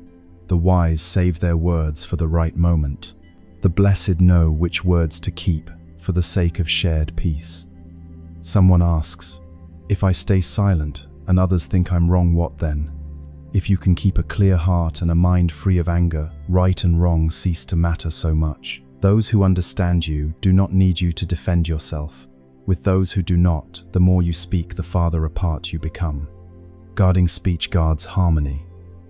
The wise save their words for the right moment. The blessed know which words to keep for the sake of shared peace. Someone asks, if I stay silent and others think I'm wrong, what then? If you can keep a clear heart and a mind free of anger, right and wrong cease to matter so much. Those who understand you do not need you to defend yourself. With those who do not, the more you speak, the farther apart you become. Guarding speech guards harmony.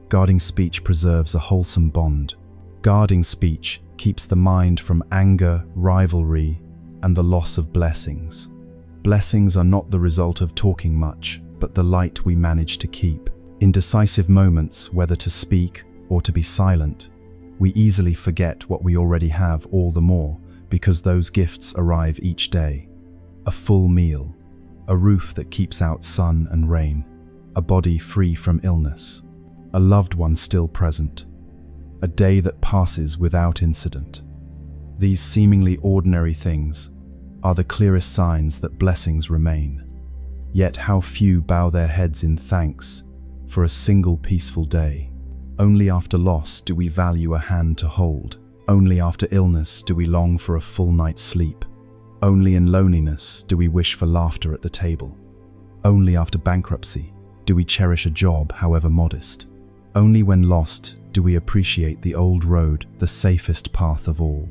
Guarding speech preserves a wholesome bond. Guarding speech keeps the mind from anger, rivalry, and the loss of blessings. Blessings are not the result of talking much, but the light we manage to keep. In decisive moments, whether to speak or to be silent, we easily forget what we already have all the more, because those gifts arrive each day. A full meal, a roof that keeps out sun and rain, a body free from illness, a loved one still present, a day that passes without incident. These seemingly ordinary things are the clearest signs that blessings remain. Yet how few bow their heads in thanks for a single peaceful day. Only after loss do we value a hand to hold. Only after illness do we long for a full night's sleep. Only in loneliness do we wish for laughter at the table. Only after bankruptcy do we cherish a job, however modest. Only when lost do we appreciate the old road, the safest path of all.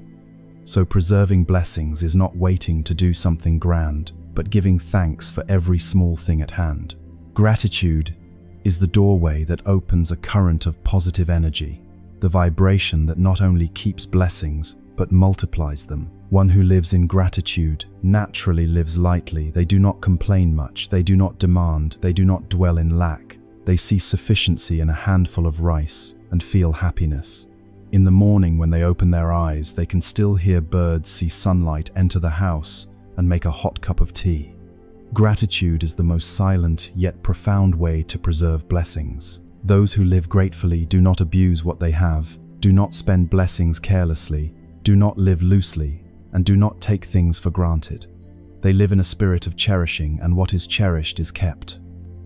So preserving blessings is not waiting to do something grand, but giving thanks for every small thing at hand. Gratitude is the doorway that opens a current of positive energy, the vibration that not only keeps blessings, but multiplies them. One who lives in gratitude naturally lives lightly. They do not complain much, they do not demand, they do not dwell in lack. They see sufficiency in a handful of rice and feel happiness. In the morning when they open their eyes, they can still hear birds, see sunlight enter the house, and make a hot cup of tea. Gratitude is the most silent yet profound way to preserve blessings. Those who live gratefully do not abuse what they have, do not spend blessings carelessly, do not live loosely, and do not take things for granted. They live in a spirit of cherishing, and what is cherished is kept.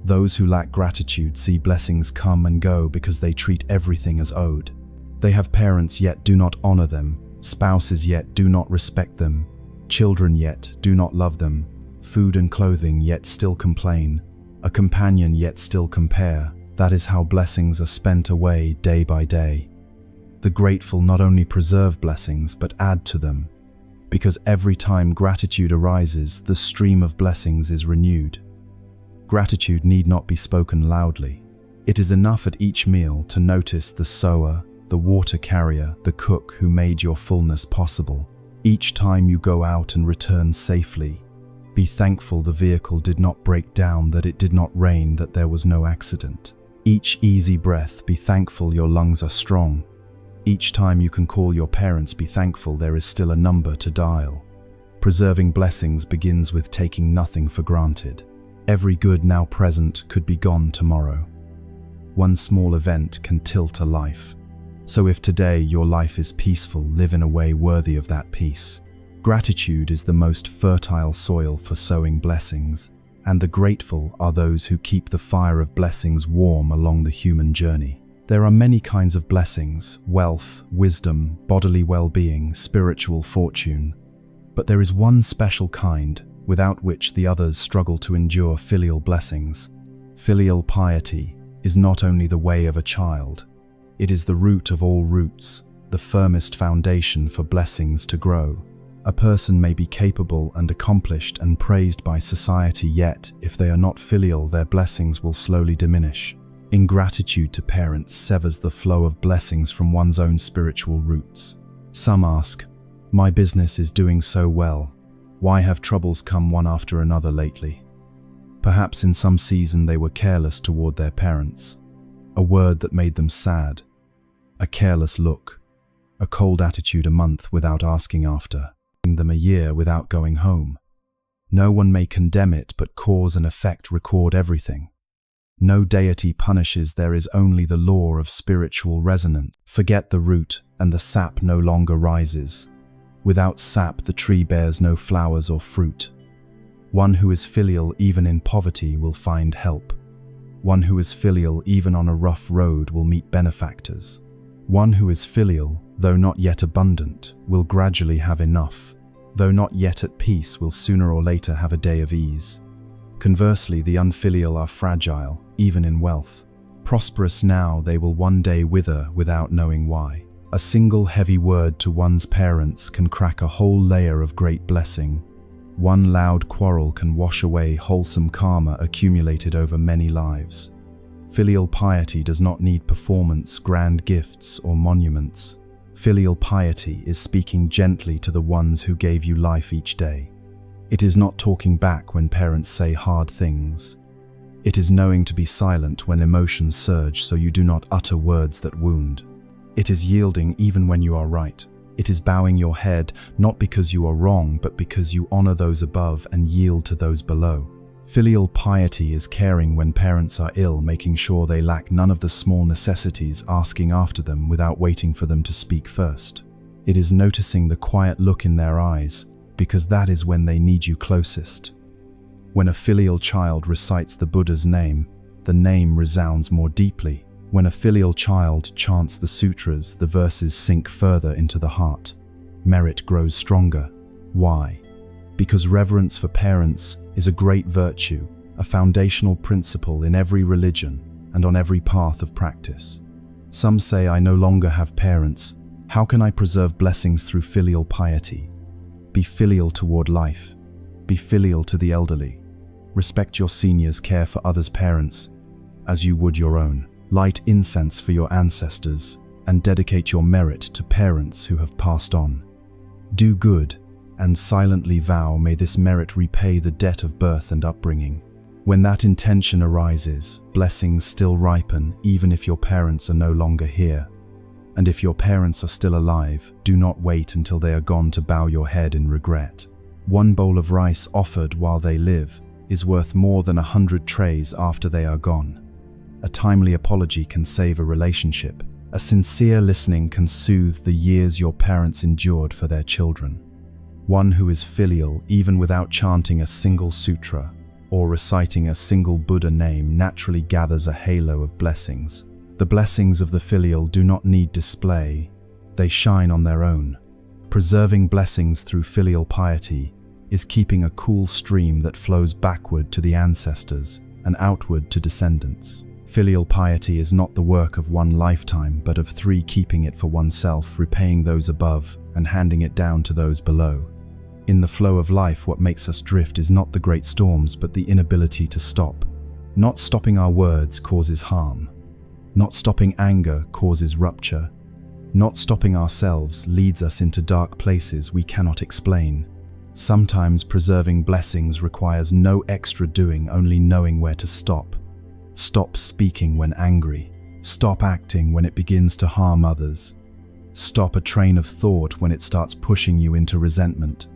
Those who lack gratitude see blessings come and go because they treat everything as owed. They have parents yet do not honor them, spouses yet do not respect them, children yet do not love them, food and clothing yet still complain, a companion yet still compare. That is how blessings are spent away day by day. The grateful not only preserve blessings but add to them, because every time gratitude arises, the stream of blessings is renewed. Gratitude need not be spoken loudly. It is enough at each meal to notice the sower, the water carrier, the cook who made your fullness possible. Each time you go out and return safely, be thankful the vehicle did not break down, that it did not rain, that there was no accident. Each easy breath, be thankful your lungs are strong. Each time you can call your parents, be thankful there is still a number to dial. Preserving blessings begins with taking nothing for granted. Every good now present could be gone tomorrow. One small event can tilt a life. So if today your life is peaceful, live in a way worthy of that peace. Gratitude is the most fertile soil for sowing blessings, and the grateful are those who keep the fire of blessings warm along the human journey. There are many kinds of blessings: wealth, wisdom, bodily well-being, spiritual fortune. But there is one special kind, without which the others struggle to endure: filial blessings. Filial piety is not only the way of a child, it is the root of all roots, the firmest foundation for blessings to grow. A person may be capable and accomplished and praised by society, yet, if they are not filial, their blessings will slowly diminish. Ingratitude to parents severs the flow of blessings from one's own spiritual roots. Some ask, "My business is doing so well. Why have troubles come one after another lately?" Perhaps in some season they were careless toward their parents. A word that made them sad. A careless look. A cold attitude a month without asking after. Them a year without going home. No one may condemn it, but cause and effect record everything. No deity punishes, there is only the law of spiritual resonance. Forget the root, and the sap no longer rises. Without sap, the tree bears no flowers or fruit. One who is filial even in poverty will find help. One who is filial even on a rough road will meet benefactors. One who is filial, though not yet abundant, will gradually have enough. Though not yet at peace, will sooner or later have a day of ease. Conversely, the unfilial are fragile, even in wealth. Prosperous now, they will one day wither without knowing why. A single heavy word to one's parents can crack a whole layer of great blessing. One loud quarrel can wash away wholesome karma accumulated over many lives. Filial piety does not need performance, grand gifts, or monuments. Filial piety is speaking gently to the ones who gave you life each day. It is not talking back when parents say hard things. It is knowing to be silent when emotions surge so you do not utter words that wound. It is yielding even when you are right. It is bowing your head, not because you are wrong, but because you honor those above and yield to those below. Filial piety is caring when parents are ill, making sure they lack none of the small necessities, asking after them without waiting for them to speak first. It is noticing the quiet look in their eyes, because that is when they need you closest. When a filial child recites the Buddha's name, the name resounds more deeply. When a filial child chants the sutras, the verses sink further into the heart. Merit grows stronger. Why? Because reverence for parents is a great virtue, a foundational principle in every religion and on every path of practice. Some say, "I no longer have parents. How can I preserve blessings through filial piety?" Be filial toward life. Be filial to the elderly. Respect your seniors, care for others' parents as you would your own. Light incense for your ancestors and dedicate your merit to parents who have passed on. Do good and silently vow, may this merit repay the debt of birth and upbringing. When that intention arises, blessings still ripen even if your parents are no longer here. And if your parents are still alive, do not wait until they are gone to bow your head in regret. One bowl of rice offered while they live is worth more than 100 trays after they are gone. A timely apology can save a relationship. A sincere listening can soothe the years your parents endured for their children. One who is filial, even without chanting a single sutra or reciting a single Buddha name, naturally gathers a halo of blessings. The blessings of the filial do not need display. They shine on their own. Preserving blessings through filial piety is keeping a cool stream that flows backward to the ancestors and outward to descendants. Filial piety is not the work of one lifetime, but of 3, keeping it for oneself, repaying those above, and handing it down to those below. In the flow of life, what makes us drift is not the great storms, but the inability to stop. Not stopping our words causes harm. Not stopping anger causes rupture. Not stopping ourselves leads us into dark places we cannot explain. Sometimes preserving blessings requires no extra doing, only knowing where to stop. Stop speaking when angry. Stop acting when it begins to harm others. Stop a train of thought when it starts pushing you into resentment.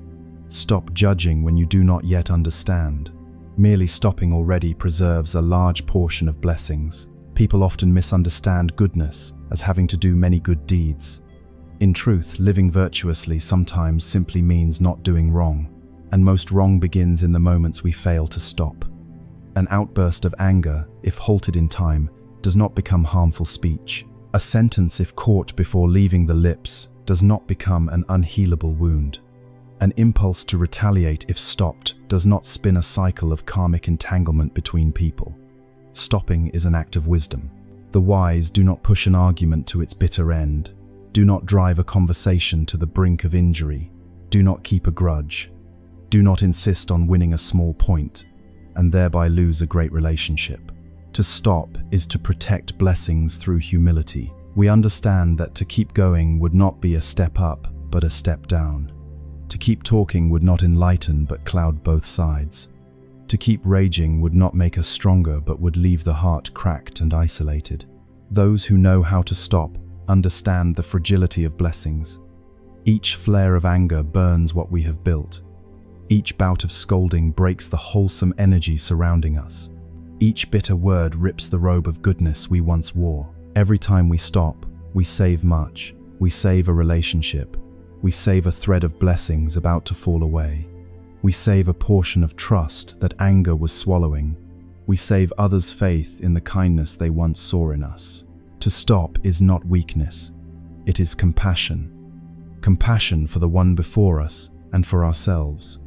Stop judging when you do not yet understand. Merely stopping already preserves a large portion of blessings. People often misunderstand goodness as having to do many good deeds. In truth, living virtuously sometimes simply means not doing wrong, and most wrong begins in the moments we fail to stop. An outburst of anger, if halted in time, does not become harmful speech. A sentence, if caught before leaving the lips, does not become an unhealable wound. An impulse to retaliate, if stopped, does not spin a cycle of karmic entanglement between people. Stopping is an act of wisdom. The wise do not push an argument to its bitter end. Do not drive a conversation to the brink of injury. Do not keep a grudge. Do not insist on winning a small point and thereby lose a great relationship. To stop is to protect blessings through humility. We understand that to keep going would not be a step up, but a step down. To keep talking would not enlighten, but cloud both sides. To keep raging would not make us stronger, but would leave the heart cracked and isolated. Those who know how to stop understand the fragility of blessings. Each flare of anger burns what we have built. Each bout of scolding breaks the wholesome energy surrounding us. Each bitter word rips the robe of goodness we once wore. Every time we stop, we save much. We save a relationship. We save a thread of blessings about to fall away. We save a portion of trust that anger was swallowing. We save others' faith in the kindness they once saw in us. To stop is not weakness. It is compassion. Compassion for the one before us and for ourselves.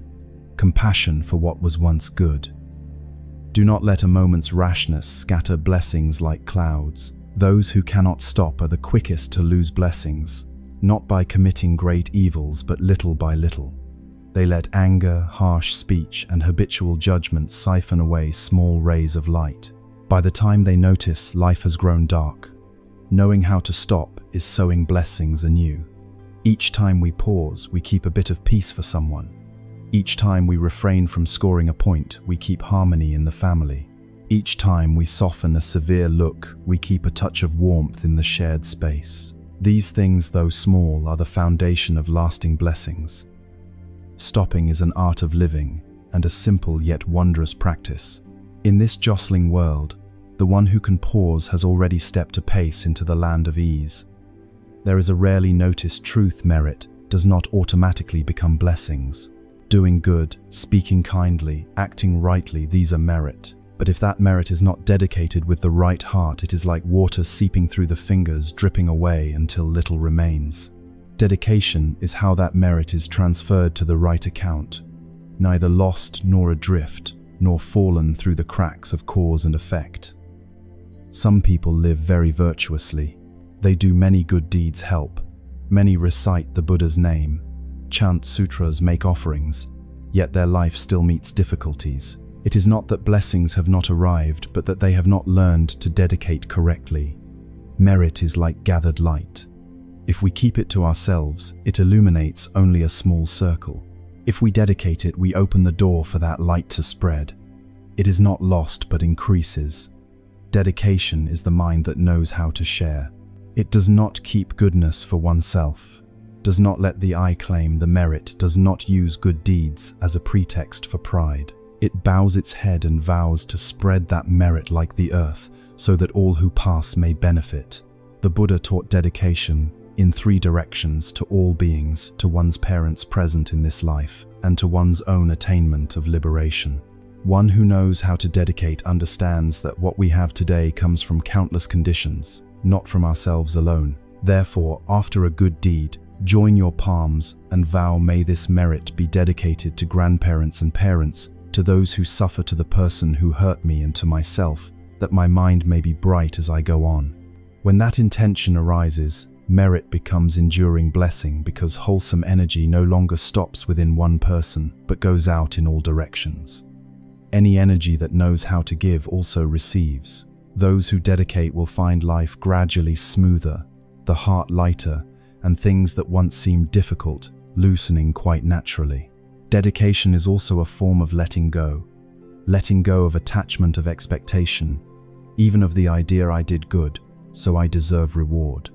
Compassion for what was once good. Do not let a moment's rashness scatter blessings like clouds. Those who cannot stop are the quickest to lose blessings, not by committing great evils, but little by little. They let anger, harsh speech, and habitual judgment siphon away small rays of light. By the time they notice, life has grown dark. Knowing how to stop is sowing blessings anew. Each time we pause, we keep a bit of peace for someone. Each time we refrain from scoring a point, we keep harmony in the family. Each time we soften a severe look, we keep a touch of warmth in the shared space. These things, though small, are the foundation of lasting blessings. Stopping is an art of living and a simple yet wondrous practice. In this jostling world, the one who can pause has already stepped a pace into the land of ease. There is a rarely noticed truth: merit does not automatically become blessings. Doing good, speaking kindly, acting rightly, these are merit. But if that merit is not dedicated with the right heart, it is like water seeping through the fingers, dripping away until little remains. Dedication is how that merit is transferred to the right account, neither lost nor adrift, nor fallen through the cracks of cause and effect. Some people live very virtuously. They do many good deeds, help. Many recite the Buddha's name, chant sutras, make offerings, yet their life still meets difficulties. It is not that blessings have not arrived, but that they have not learned to dedicate correctly. Merit is like gathered light. If we keep it to ourselves, it illuminates only a small circle. If we dedicate it, we open the door for that light to spread. It is not lost, but increases. Dedication is the mind that knows how to share. It does not keep goodness for oneself, does not let the I claim the merit, does not use good deeds as a pretext for pride. It bows its head and vows to spread that merit like the earth, so that all who pass may benefit. The Buddha taught dedication in 3 directions: to all beings, to one's parents present in this life, and to one's own attainment of liberation. One who knows how to dedicate understands that what we have today comes from countless conditions, not from ourselves alone. Therefore, after a good deed, join your palms and vow, may this merit be dedicated to grandparents and parents, to those who suffer, to the person who hurt me, and to myself, that my mind may be bright as I go on. When that intention arises, merit becomes enduring blessing, because wholesome energy no longer stops within one person, but goes out in all directions. Any energy that knows how to give also receives. Those who dedicate will find life gradually smoother, the heart lighter, and things that once seemed difficult loosening quite naturally. Dedication is also a form of letting go of attachment, of expectation, even of the idea I did good, so I deserve reward.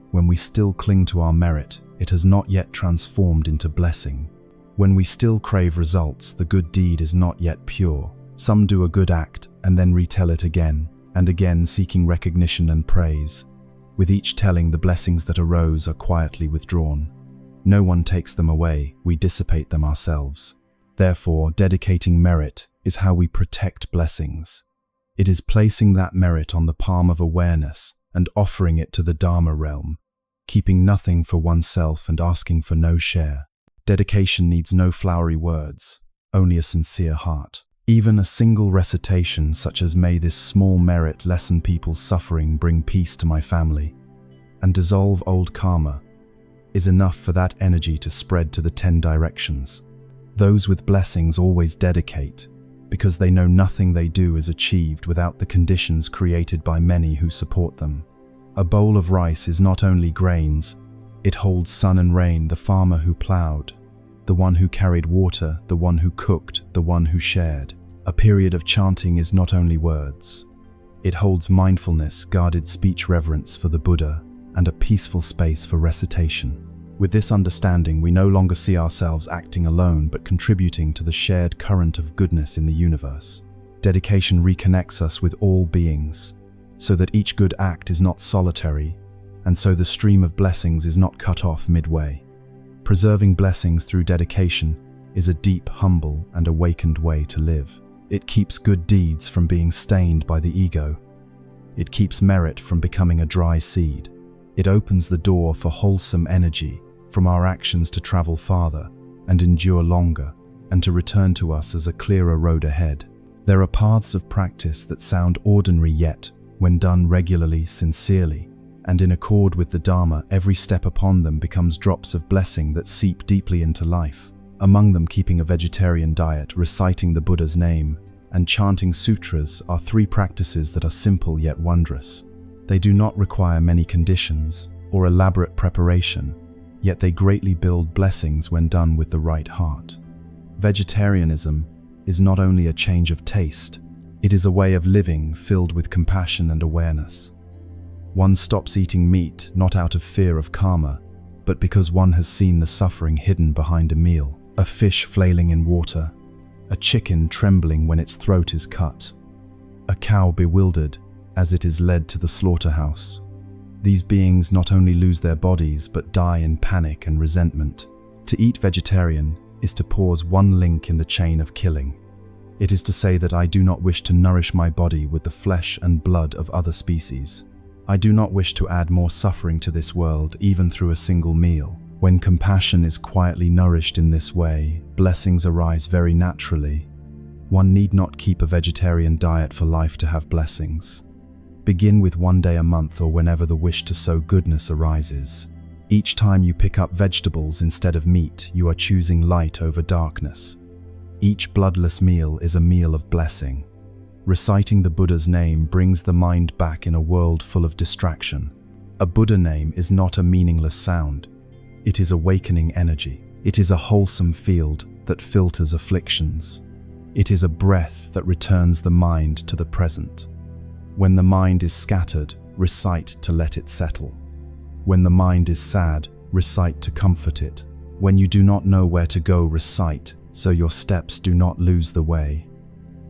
When we still cling to our merit, it has not yet transformed into blessing. When we still crave results, the good deed is not yet pure. Some do a good act and then retell it again and again, seeking recognition and praise. With each telling, the blessings that arose are quietly withdrawn. No one takes them away, we dissipate them ourselves. Therefore, dedicating merit is how we protect blessings. It is placing that merit on the palm of awareness and offering it to the Dharma realm, keeping nothing for oneself and asking for no share. Dedication needs no flowery words, only a sincere heart. Even a single recitation such as "May this small merit lessen people's suffering, bring peace to my family, and dissolve old karma" is enough for that energy to spread to the 10 directions. Those with blessings always dedicate, because they know nothing they do is achieved without the conditions created by many who support them. A bowl of rice is not only grains, it holds sun and rain, the farmer who plowed, the one who carried water, the one who cooked, the one who shared. A period of chanting is not only words. It holds mindfulness, guarded speech, reverence for the Buddha, and a peaceful space for recitation. With this understanding, we no longer see ourselves acting alone, but contributing to the shared current of goodness in the universe. Dedication reconnects us with all beings, so that each good act is not solitary, and so the stream of blessings is not cut off midway. Preserving blessings through dedication is a deep, humble, and awakened way to live. It keeps good deeds from being stained by the ego. It keeps merit from becoming a dry seed. It opens the door for wholesome energy from our actions to travel farther and endure longer, and to return to us as a clearer road ahead. There are paths of practice that sound ordinary, yet, when done regularly, sincerely, and in accord with the Dharma, every step upon them becomes drops of blessing that seep deeply into life. Among them, keeping a vegetarian diet, reciting the Buddha's name, and chanting sutras are 3 practices that are simple yet wondrous. They do not require many conditions or elaborate preparation, yet they greatly build blessings when done with the right heart. Vegetarianism is not only a change of taste, it is a way of living filled with compassion and awareness. One stops eating meat not out of fear of karma, but because one has seen the suffering hidden behind a meal. A fish flailing in water, a chicken trembling when its throat is cut, a cow bewildered as it is led to the slaughterhouse. These beings not only lose their bodies but die in panic and resentment. To eat vegetarian is to pause one link in the chain of killing. It is to say that I do not wish to nourish my body with the flesh and blood of other species. I do not wish to add more suffering to this world, even through a single meal. When compassion is quietly nourished in this way, blessings arise very naturally. One need not keep a vegetarian diet for life to have blessings. Begin with 1 day a month or whenever the wish to sow goodness arises. Each time you pick up vegetables instead of meat, you are choosing light over darkness. Each bloodless meal is a meal of blessing. Reciting the Buddha's name brings the mind back in a world full of distraction. A Buddha name is not a meaningless sound. It is awakening energy. It is a wholesome field that filters afflictions. It is a breath that returns the mind to the present. When the mind is scattered, recite to let it settle. When the mind is sad, recite to comfort it. When you do not know where to go, recite so your steps do not lose the way.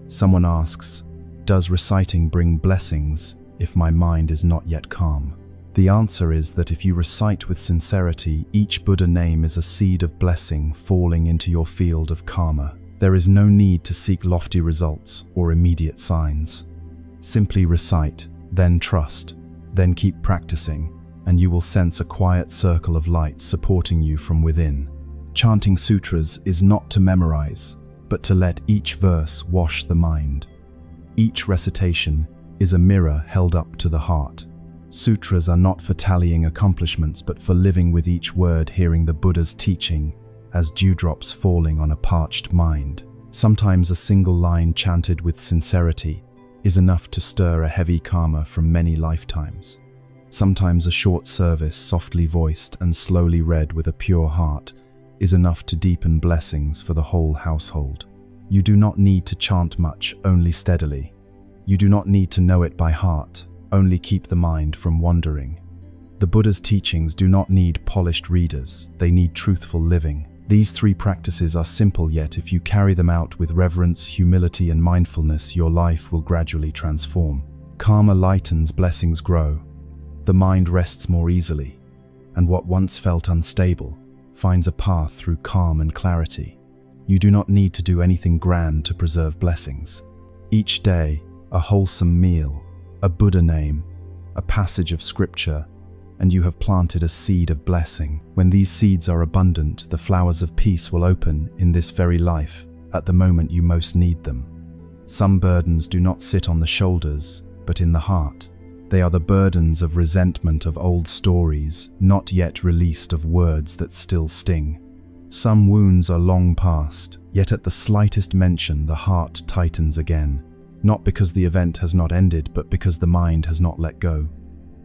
Someone asks, does reciting bring blessings if my mind is not yet calm? The answer is that if you recite with sincerity, each Buddha name is a seed of blessing falling into your field of karma. There is no need to seek lofty results or immediate signs. Simply recite, then trust, then keep practicing, and you will sense a quiet circle of light supporting you from within. Chanting sutras is not to memorize, but to let each verse wash the mind. Each recitation is a mirror held up to the heart. Sutras are not for tallying accomplishments, but for living with each word, hearing the Buddha's teaching as dewdrops falling on a parched mind. Sometimes a single line chanted with sincerity is enough to stir a heavy karma from many lifetimes. Sometimes a short service, softly voiced and slowly read with a pure heart, is enough to deepen blessings for the whole household. You do not need to chant much, only steadily. You do not need to know it by heart, only keep the mind from wandering. The Buddha's teachings do not need polished readers, they need truthful living. These 3 practices are simple, yet if you carry them out with reverence, humility and mindfulness, your life will gradually transform. Karma lightens, blessings grow. The mind rests more easily, and what once felt unstable finds a path through calm and clarity. You do not need to do anything grand to preserve blessings. Each day, a wholesome meal, a Buddha name, a passage of scripture, and you have planted a seed of blessing. When these seeds are abundant, the flowers of peace will open in this very life, at the moment you most need them. Some burdens do not sit on the shoulders, but in the heart. They are the burdens of resentment of old stories, not yet released, of words that still sting. Some wounds are long past, yet at the slightest mention the heart tightens again, not because the event has not ended, but because the mind has not let go.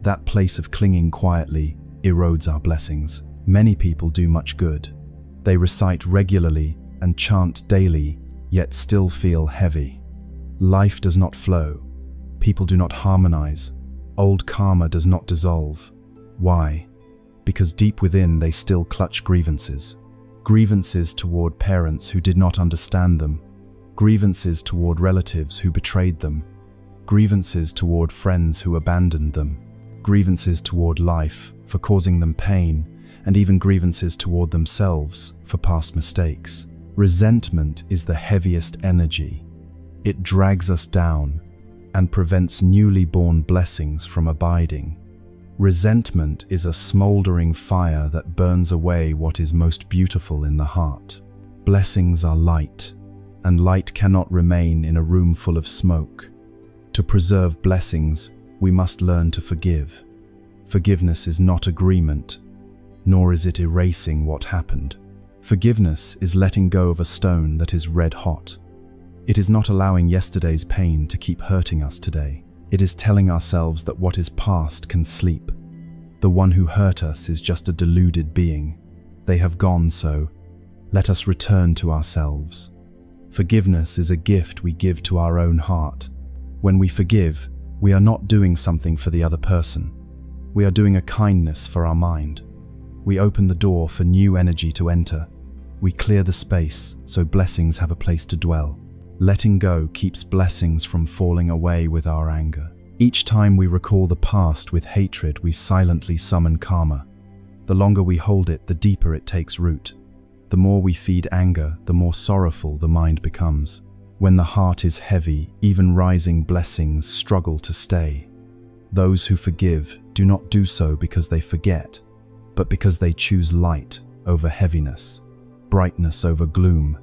That place of clinging quietly erodes our blessings. Many people do much good. They recite regularly and chant daily, yet still feel heavy. Life does not flow. People do not harmonize. Old karma does not dissolve. Why? Because deep within they still clutch grievances. Grievances toward parents who did not understand them. Grievances toward relatives who betrayed them. Grievances toward friends who abandoned them. Grievances toward life for causing them pain, and even grievances toward themselves for past mistakes. Resentment is the heaviest energy. It drags us down and prevents newly born blessings from abiding. Resentment is a smoldering fire that burns away what is most beautiful in the heart. Blessings are light, and light cannot remain in a room full of smoke. To preserve blessings, we must learn to forgive. Forgiveness is not agreement, nor is it erasing what happened. Forgiveness is letting go of a stone that is red hot. It is not allowing yesterday's pain to keep hurting us today. It is telling ourselves that what is past can sleep. The one who hurt us is just a deluded being. They have gone, so let us return to ourselves. Forgiveness is a gift we give to our own heart. When we forgive, we are not doing something for the other person. We are doing a kindness for our mind. We open the door for new energy to enter. We clear the space so blessings have a place to dwell. Letting go keeps blessings from falling away with our anger. Each time we recall the past with hatred, we silently summon karma. The longer we hold it, the deeper it takes root. The more we feed anger, the more sorrowful the mind becomes. When the heart is heavy, even rising blessings struggle to stay. Those who forgive do not do so because they forget, but because they choose light over heaviness, brightness over gloom,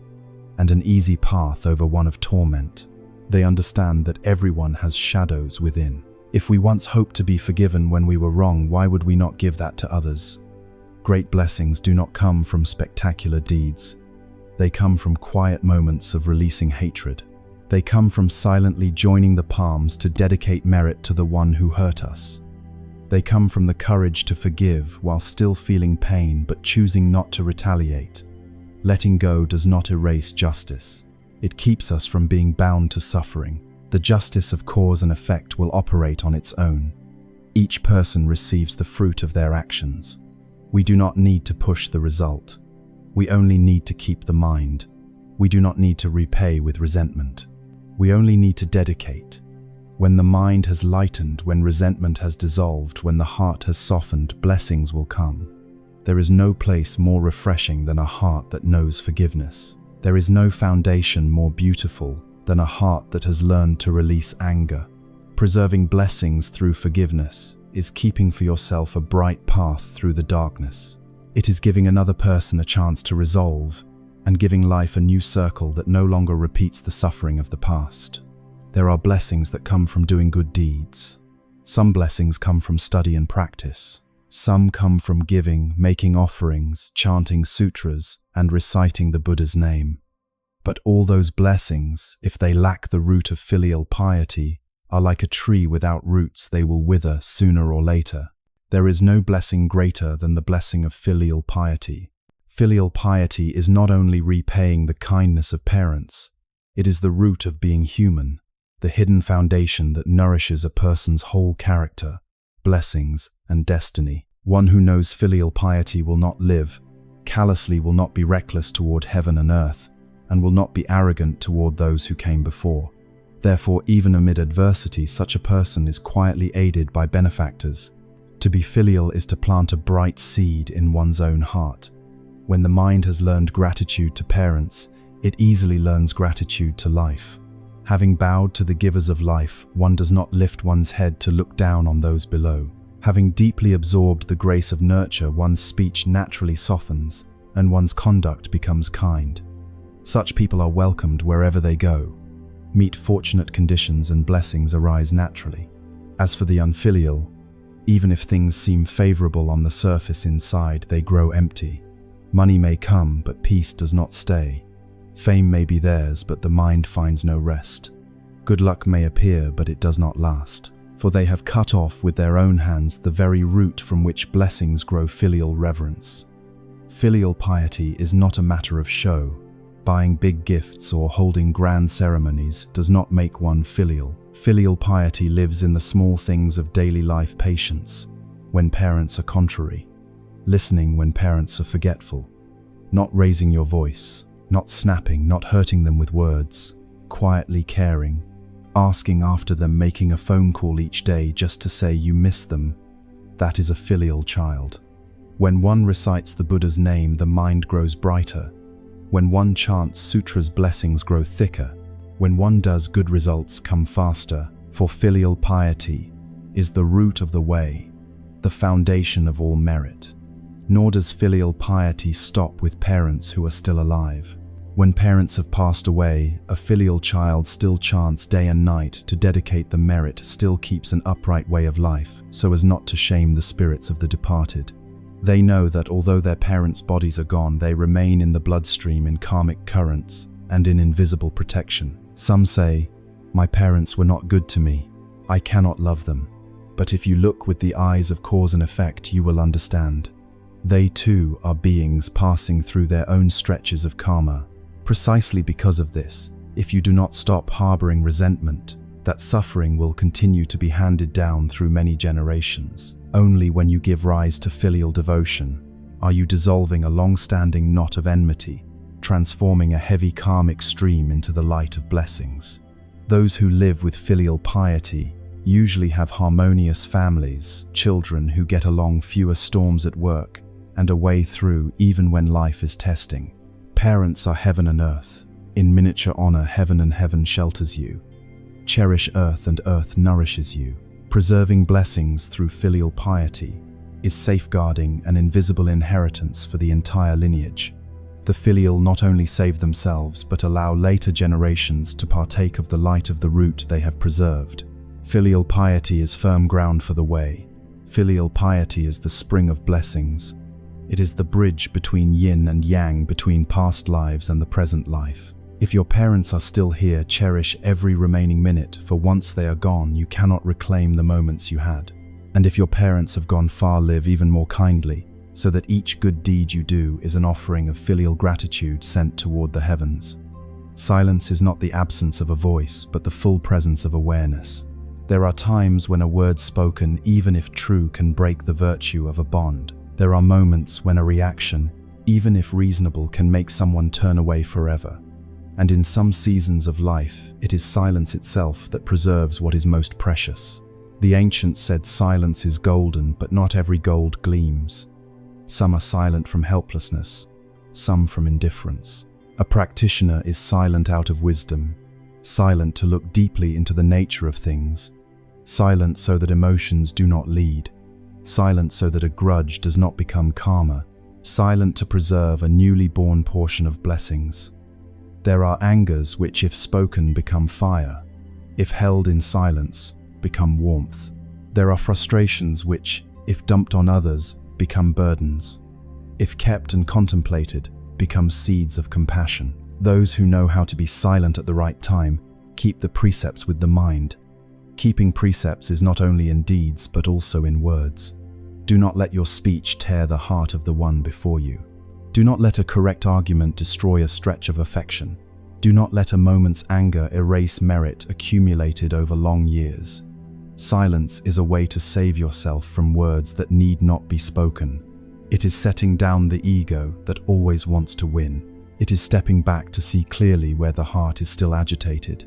and an easy path over one of torment. They understand that everyone has shadows within. If we once hoped to be forgiven when we were wrong, why would we not give that to others? Great blessings do not come from spectacular deeds. They come from quiet moments of releasing hatred. They come from silently joining the palms to dedicate merit to the one who hurt us. They come from the courage to forgive while still feeling pain but choosing not to retaliate. Letting go does not erase justice. It keeps us from being bound to suffering. The justice of cause and effect will operate on its own. Each person receives the fruit of their actions. We do not need to push the result. We only need to keep the mind. We do not need to repay with resentment. We only need to dedicate. When the mind has lightened, when resentment has dissolved, when the heart has softened, blessings will come. There is no place more refreshing than a heart that knows forgiveness. There is no foundation more beautiful than a heart that has learned to release anger. Preserving blessings through forgiveness is keeping for yourself a bright path through the darkness. It is giving another person a chance to resolve and giving life a new circle that no longer repeats the suffering of the past. There are blessings that come from doing good deeds. Some blessings come from study and practice. Some come from giving, making offerings, chanting sutras, and reciting the Buddha's name. But all those blessings, if they lack the root of filial piety, are like a tree without roots. They will wither sooner or later. There is no blessing greater than the blessing of filial piety. Filial piety is not only repaying the kindness of parents, it is the root of being human, the hidden foundation that nourishes a person's whole character, blessings, and destiny. One who knows filial piety will not live callously, will not be reckless toward heaven and earth, and will not be arrogant toward those who came before. Therefore, even amid adversity, such a person is quietly aided by benefactors. To be filial is to plant a bright seed in one's own heart. When the mind has learned gratitude to parents, it easily learns gratitude to life. Having bowed to the givers of life, one does not lift one's head to look down on those below. Having deeply absorbed the grace of nurture, one's speech naturally softens, and one's conduct becomes kind. Such people are welcomed wherever they go. meet fortunate conditions and blessings arise naturally. As for the unfilial, even if things seem favorable on the surface, inside they grow empty. Money may come, but peace does not stay. Fame may be theirs, but the mind finds no rest. Good luck may appear, but it does not last, for they have cut off with their own hands the very root from which blessings grow. Filial reverence. Filial piety is not a matter of show. Buying big gifts or holding grand ceremonies does not make one filial. Filial piety lives in the small things of daily life: patience when parents are contrary, listening when parents are forgetful, not raising your voice, not snapping, not hurting them with words, quietly caring, asking after them, making a phone call each day just to say you miss them. That is a filial child. When one recites the Buddha's name, the mind grows brighter. When one chants sutras, blessings grow thicker. When one does good, results come faster. For filial piety is the root of the way, the foundation of all merit. Nor does filial piety stop with parents who are still alive. When parents have passed away, a filial child still chants day and night to dedicate the merit, still keeps an upright way of life so as not to shame the spirits of the departed. They know that although their parents' bodies are gone, they remain in the bloodstream, in karmic currents, and in invisible protection. Some say, "My parents were not good to me. I cannot love them." But if you look with the eyes of cause and effect, you will understand. They too are beings passing through their own stretches of karma. Precisely because of this, if you do not stop harboring resentment, that suffering will continue to be handed down through many generations. Only when you give rise to filial devotion are you dissolving a long-standing knot of enmity, transforming a heavy karmic stream into the light of blessings. Those who live with filial piety usually have harmonious families, children who get along, fewer storms at work, and a way through even when life is testing. Parents are heaven and earth. In miniature honor, heaven and heaven shelters you. Cherish earth and earth nourishes you. Preserving blessings through filial piety is safeguarding an invisible inheritance for the entire lineage. The filial not only save themselves but allow later generations to partake of the light of the root they have preserved. Filial piety is firm ground for the way. Filial piety is the spring of blessings. It is the bridge between yin and yang, between past lives and the present life. If your parents are still here, cherish every remaining minute, for once they are gone, you cannot reclaim the moments you had. And if your parents have gone far, live even more kindly, so that each good deed you do is an offering of filial gratitude sent toward the heavens. Silence is not the absence of a voice, but the full presence of awareness. There are times when a word spoken, even if true, can break the virtue of a bond. There are moments when a reaction, even if reasonable, can make someone turn away forever. And in some seasons of life, it is silence itself that preserves what is most precious. The ancients said silence is golden, but not every gold gleams. Some are silent from helplessness, some from indifference. A practitioner is silent out of wisdom, silent to look deeply into the nature of things, silent so that emotions do not lead, silent so that a grudge does not become karma, silent to preserve a newly born portion of blessings. There are angers which, if spoken, become fire, if held in silence, become warmth. There are frustrations which, if dumped on others, become burdens. If kept and contemplated, become seeds of compassion. Those who know how to be silent at the right time keep the precepts with the mind. Keeping precepts is not only in deeds but also in words. Do not let your speech tear the heart of the one before you. Do not let a correct argument destroy a stretch of affection. Do not let a moment's anger erase merit accumulated over long years. Silence is a way to save yourself from words that need not be spoken. It is setting down the ego that always wants to win. It is stepping back to see clearly where the heart is still agitated.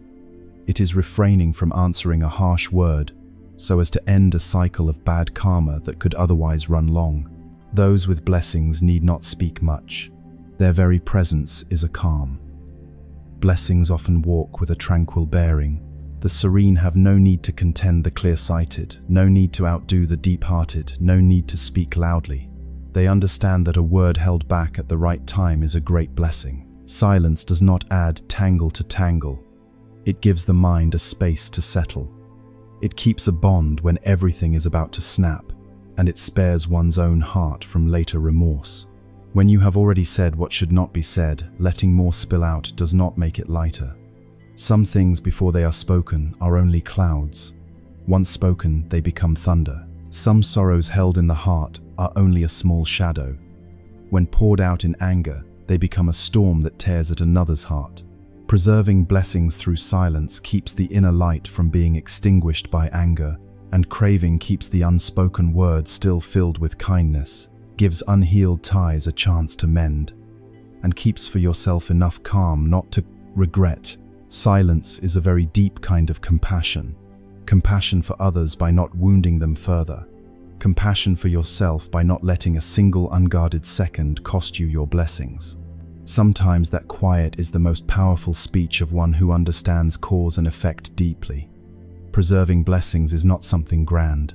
It is refraining from answering a harsh word so as to end a cycle of bad karma that could otherwise run long. Those with blessings need not speak much. Their very presence is a calm. Blessings often walk with a tranquil bearing. The serene have no need to contend the clear-sighted, no need to outdo the deep-hearted, no need to speak loudly. They understand that a word held back at the right time is a great blessing. Silence does not add tangle to tangle. It gives the mind a space to settle. It keeps a bond when everything is about to snap, and it spares one's own heart from later remorse. When you have already said what should not be said, letting more spill out does not make it lighter. Some things before they are spoken are only clouds. Once spoken, they become thunder. Some sorrows held in the heart are only a small shadow. When poured out in anger, they become a storm that tears at another's heart. Preserving blessings through silence keeps the inner light from being extinguished by anger, and craving keeps the unspoken word still filled with kindness, gives unhealed ties a chance to mend, and keeps for yourself enough calm not to regret. Silence is a very deep kind of compassion. Compassion for others by not wounding them further. Compassion for yourself by not letting a single unguarded second cost you your blessings. Sometimes that quiet is the most powerful speech of one who understands cause and effect deeply. Preserving blessings is not something grand.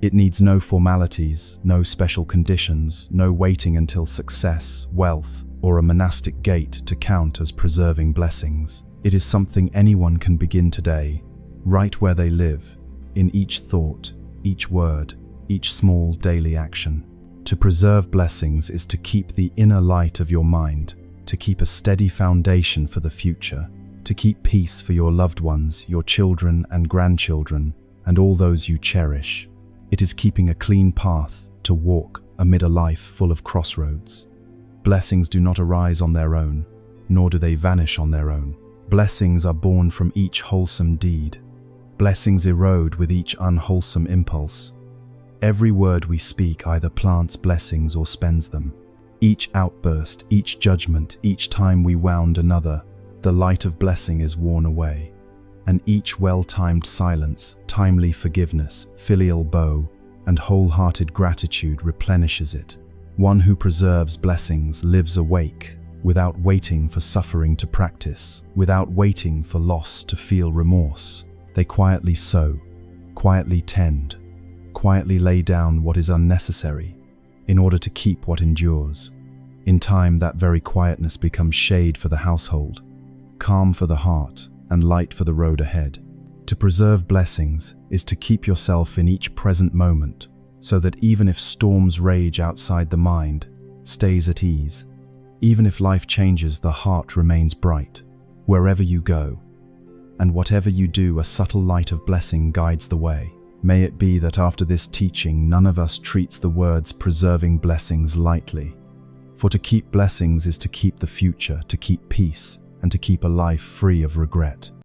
It needs no formalities, no special conditions, no waiting until success, wealth, or a monastic gate to count as preserving blessings. It is something anyone can begin today, right where they live, in each thought, each word, each small daily action. To preserve blessings is to keep the inner light of your mind, to keep a steady foundation for the future, to keep peace for your loved ones, your children and grandchildren, and all those you cherish. It is keeping a clean path to walk amid a life full of crossroads. Blessings do not arise on their own, nor do they vanish on their own. Blessings are born from each wholesome deed. Blessings erode with each unwholesome impulse. Every word we speak either plants blessings or spends them. Each outburst, each judgment, each time we wound another, the light of blessing is worn away. And each well-timed silence, timely forgiveness, filial bow, and wholehearted gratitude replenishes it. One who preserves blessings lives awake, without waiting for suffering to practice, without waiting for loss to feel remorse. They quietly sow, quietly tend, quietly lay down what is unnecessary, in order to keep what endures. In time, that very quietness becomes shade for the household, calm for the heart, and light for the road ahead. To preserve blessings is to keep yourself in each present moment, so that even if storms rage outside the mind, stays at ease. Even if life changes, the heart remains bright, wherever you go. And whatever you do, a subtle light of blessing guides the way. May it be that after this teaching, none of us treats the words preserving blessings lightly. For to keep blessings is to keep the future, to keep peace, and to keep a life free of regret.